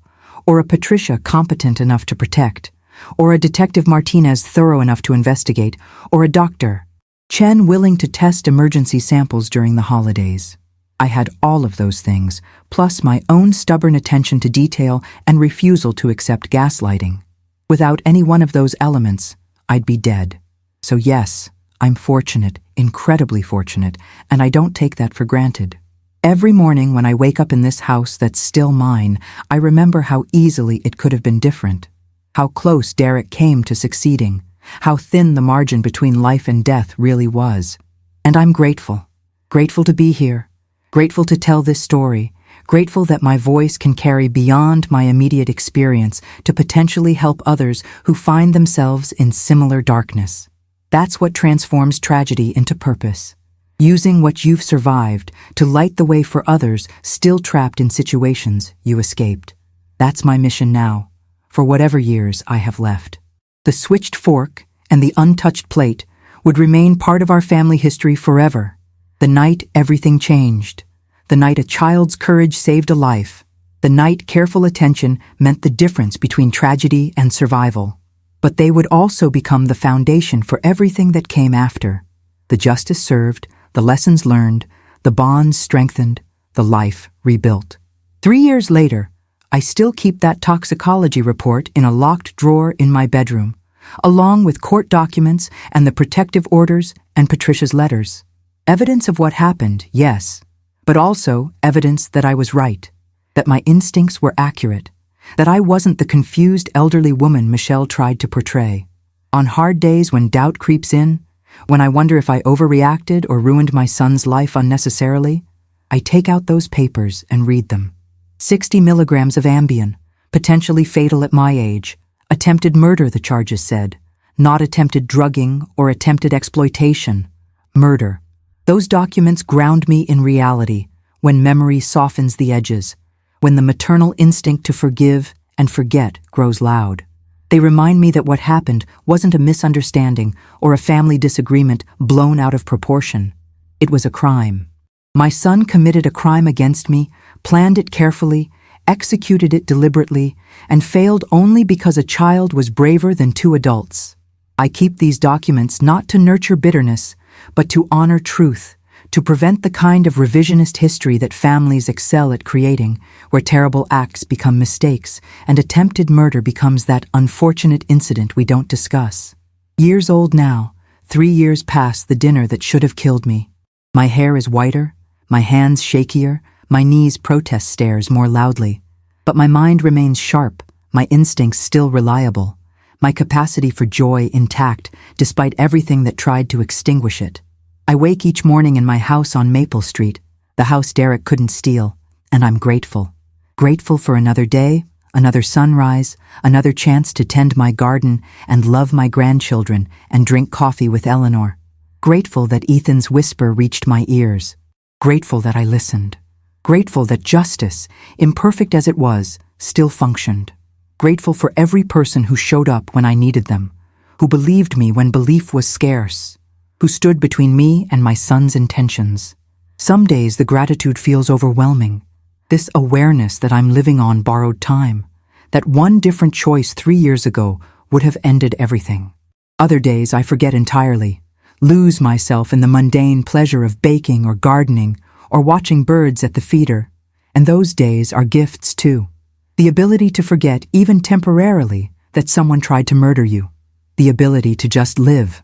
or a Patricia competent enough to protect, or a Detective Martinez thorough enough to investigate, or a Dr. Chen willing to test emergency samples during the holidays. I had all of those things, plus my own stubborn attention to detail and refusal to accept gaslighting. Without any one of those elements, I'd be dead. So yes, I'm fortunate, incredibly fortunate, and I don't take that for granted. Every morning when I wake up in this house that's still mine, I remember how easily it could have been different. How close Derek came to succeeding. How thin the margin between life and death really was. And I'm grateful. Grateful to be here. Grateful to tell this story. Grateful that my voice can carry beyond my immediate experience to potentially help others who find themselves in similar darkness. That's what transforms tragedy into purpose. Using what you've survived to light the way for others still trapped in situations you escaped. That's my mission now, for whatever years I have left. The switched fork and the untouched plate would remain part of our family history forever. The night everything changed. The night a child's courage saved a life. The night careful attention meant the difference between tragedy and survival. But they would also become the foundation for everything that came after. The justice served, the lessons learned, the bonds strengthened, the life rebuilt. 3 years later, I still keep that toxicology report in a locked drawer in my bedroom, along with court documents and the protective orders and Patricia's letters. Evidence of what happened, yes, but also evidence that I was right, that my instincts were accurate, that I wasn't the confused elderly woman Michelle tried to portray. On hard days when doubt creeps in, when I wonder if I overreacted or ruined my son's life unnecessarily, I take out those papers and read them. 60 milligrams of Ambien, potentially fatal at my age. Attempted murder, the charges said. Not attempted drugging or attempted exploitation. Murder. Those documents ground me in reality, when memory softens the edges, when the maternal instinct to forgive and forget grows loud. They remind me that what happened wasn't a misunderstanding or a family disagreement blown out of proportion. It was a crime. My son committed a crime against me, planned it carefully, executed it deliberately, and failed only because a child was braver than 2 adults. I keep these documents not to nurture bitterness, but to honor truth, to prevent the kind of revisionist history that families excel at creating, where terrible acts become mistakes and attempted murder becomes that unfortunate incident we don't discuss. Years old now, 3 years past the dinner that should have killed me. My hair is whiter, my hands shakier, my knees protest stares more loudly. But my mind remains sharp, my instincts still reliable, my capacity for joy intact despite everything that tried to extinguish it. I wake each morning in my house on Maple Street, the house Derek couldn't steal, and I'm grateful. Grateful for another day, another sunrise, another chance to tend my garden and love my grandchildren and drink coffee with Eleanor. Grateful that Ethan's whisper reached my ears. Grateful that I listened. Grateful that justice, imperfect as it was, still functioned. Grateful for every person who showed up when I needed them, who believed me when belief was scarce, who stood between me and my son's intentions. Some days the gratitude feels overwhelming. This awareness that I'm living on borrowed time, that one different choice 3 years ago would have ended everything. Other days I forget entirely, lose myself in the mundane pleasure of baking or gardening or watching birds at the feeder, and those days are gifts too. The ability to forget, even temporarily, that someone tried to murder you. The ability to just live.